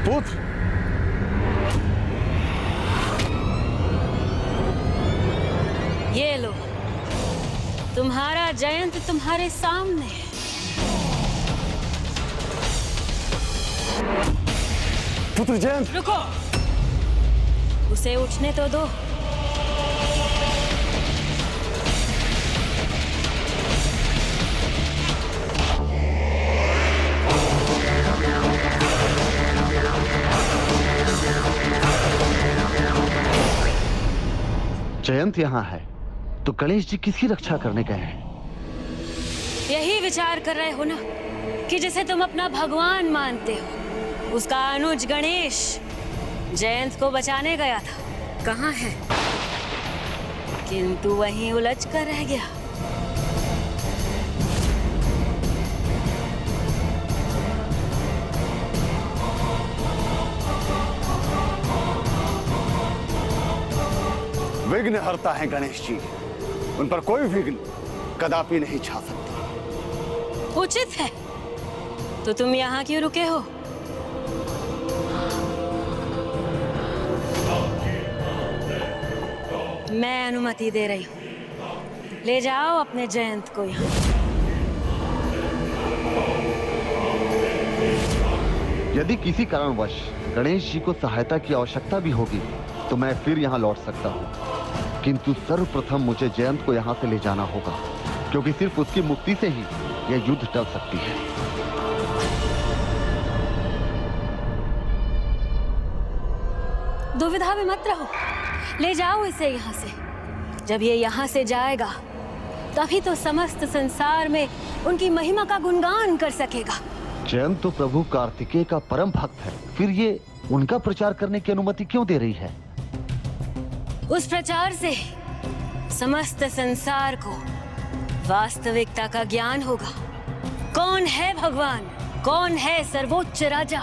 पुत्र, ये लो, तुम्हारा जयंत तुम्हारे सामने है। पुत्र जयंत, रुको, उसे उठने तो दो। जयंत यहाँ है तो गणेश जी किसकी रक्षा करने गए हैं? यही विचार कर रहे हो ना कि जिसे तुम अपना भगवान मानते हो, उसका अनुज गणेश जयंत को बचाने गया था। कहाँ है? किंतु वहीं उलझ कर रह गया। विघ्नहर्ता हैं गणेश जी, उन पर कोई विघ्न कदापि नहीं छा सकता। उचित है, तो तुम यहाँ क्यों रुके हो? मैं अनुमति दे रही हूँ, ले जाओ अपने जयंत को यहाँ। यदि किसी कारणवश गणेश जी को सहायता की आवश्यकता भी होगी तो मैं फिर यहाँ लौट सकता हूँ, किंतु सर्वप्रथम मुझे जयंत को यहाँ से ले जाना होगा, क्योंकि सिर्फ उसकी मुक्ति से ही यह युद्ध टल सकती है। दुविधा में मत रहो, ले जाओ इसे यहाँ से। जब ये यहाँ से जाएगा तभी तो समस्त संसार में उनकी महिमा का गुणगान कर सकेगा। जयंत तो प्रभु कार्तिकेय का परम भक्त है, फिर ये उनका प्रचार करने की अनुमति क्यों दे रही है? उस प्रचार से समस्त संसार को वास्तविकता का ज्ञान होगा। कौन है भगवान, कौन है सर्वोच्च राजा,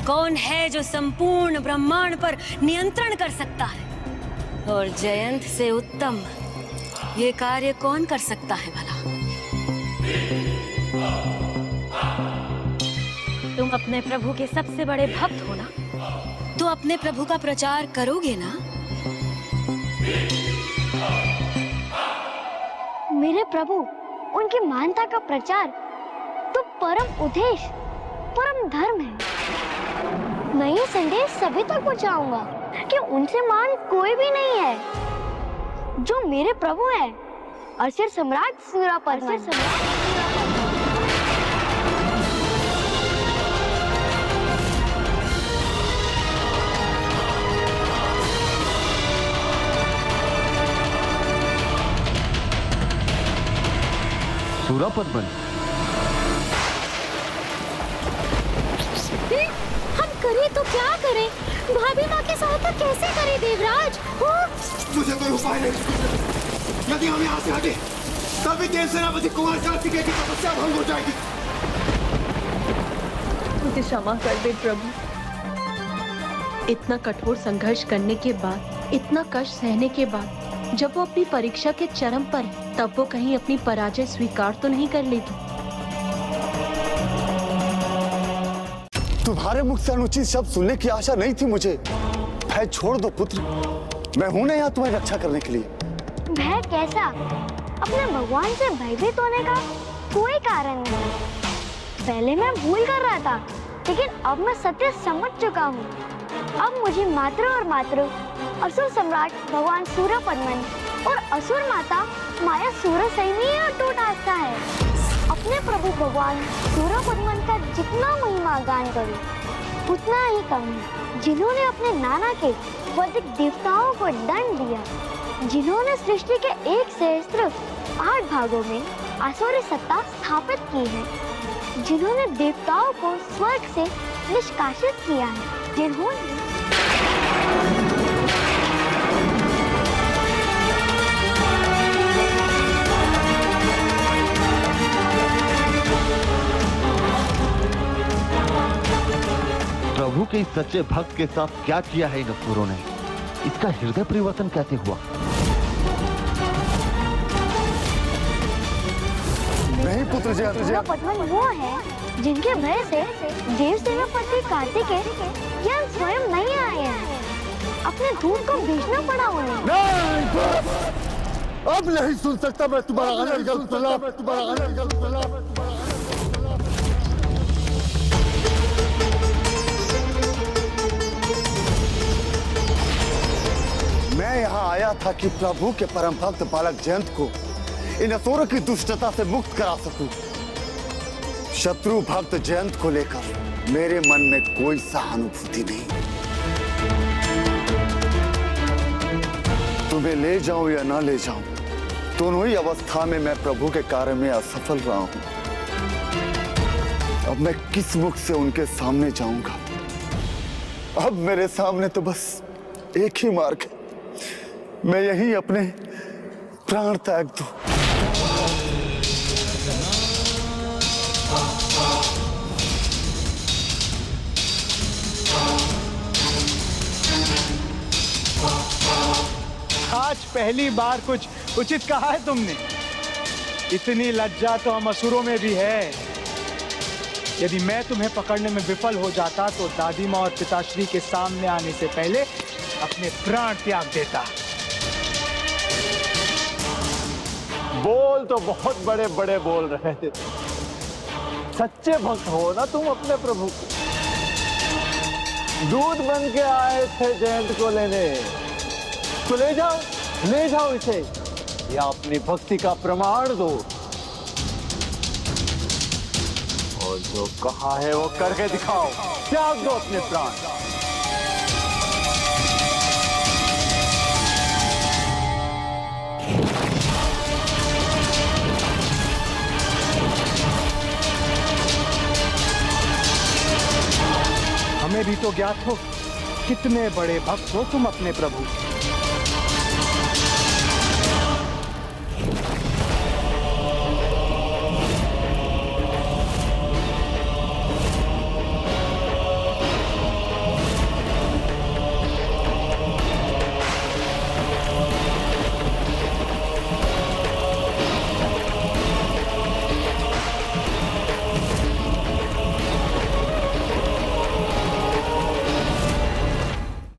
कौन है जो संपूर्ण ब्रह्मांड पर नियंत्रण कर सकता है, और जयंत से उत्तम ये कार्य कौन कर सकता है भला? तुम अपने प्रभु के सबसे बड़े भक्त हो ना, तो अपने प्रभु का प्रचार करोगे ना? मेरे प्रभु, उनकी मानता का प्रचार तो परम उद्देश, परम धर्म है। मैं ये संदेश सभी तक पहुंचाऊंगा कि उनसे महान कोई भी नहीं है जो मेरे प्रभु हैं, असुर सम्राट सूरापद्मन। हम करे तो क्या करे? भाभी माँ की सहायता कैसे करे देवराज? मुझे कोई उपाय नहीं। यदि हम यहाँ से हटे तभी देव सेनापति कुमार कार्तिकेय की तपस्या भंग हो जाएगी। मुझे क्षमा कर दे प्रभु। इतना कठोर संघर्ष करने के बाद, इतना कष्ट सहने के बाद, जब वो अपनी परीक्षा के चरम पर है, तब वो कहीं अपनी पराजय स्वीकार तो नहीं कर लेगी। तुम्हारे मुख से अनुचित शब्द सुनने की आशा नहीं थी मुझे। भय छोड़ दो पुत्र, मैं हूं ना यहाँ तुम्हें रक्षा करने के लिए। भय कैसा? अपने भगवान से भयभीत होने का कोई कारण नहीं। पहले मैं भूल कर रहा था, लेकिन अब मैं सत्य समझ चुका हूँ। अब मुझे मात्र और मात्र असुर सम्राट भगवान सूरपद्मन और असुर माता माया सूरसेन ही अटूट आस्था है। अपने प्रभु भगवान सूरपद्मन का जितना महिमा गान करूं उतना ही कम है, जिन्होंने अपने नाना के वैदिक देवताओं को दंड दिया, जिन्होंने सृष्टि के एक सहस्त्र 8 भागों में आसुरी सत्ता स्थापित की है, जिन्होंने देवताओं को स्वर्ग से निष्कासित किया है, जिन्होंने प्रभु के इस सच्चे भक्त के साथ क्या किया है इन असुरों ने? इसका हृदय परिवर्तन कैसे हुआ? नहीं पुत्र जी, सूरपद्मन वो है जिनके भय से देव सेनापति कार्तिकेय यह स्वयं नहीं आए हैं। अपने दूत को भेजना पड़ा उन्हें। अब नहीं सुन सकता मैं तुम्हारा अनर्गल सलाम। मैं यहाँ आया था कि प्रभु के परम भक्त बालक जयंत को इन असुरों की दुष्टता से मुक्त करा सकूं। शत्रु भक्त जयंत को लेकर मेरे मन में कोई सहानुभूति नहीं। तुम्हें ले जाऊं या ना ले जाऊं, दोनों ही अवस्था में मैं प्रभु के कार्य में असफल रहा हूं। अब मैं किस मुख से उनके सामने जाऊंगा? अब मेरे सामने तो बस एक ही मार्ग है, मैं यही अपने प्राण त्याग दूं। आज पहली बार कुछ उचित कहा है तुमने। इतनी लज्जा तो हम असुरों में भी है। यदि मैं तुम्हें पकड़ने में विफल हो जाता तो दादी माँ और पिताश्री के सामने आने से पहले अपने प्राण त्याग देता। बोल तो बहुत बड़े बड़े बोल रहे थे। सच्चे भक्त हो ना तुम अपने प्रभु के। दूध बन के आए थे जयंत को लेने, तो ले जाओ इसे, या अपनी भक्ति का प्रमाण दो। और जो कहा है वो करके दिखाओ, त्याग दो अपने प्राण। हमें भी तो ज्ञात हो कितने बड़े भक्त हो तुम अपने प्रभु।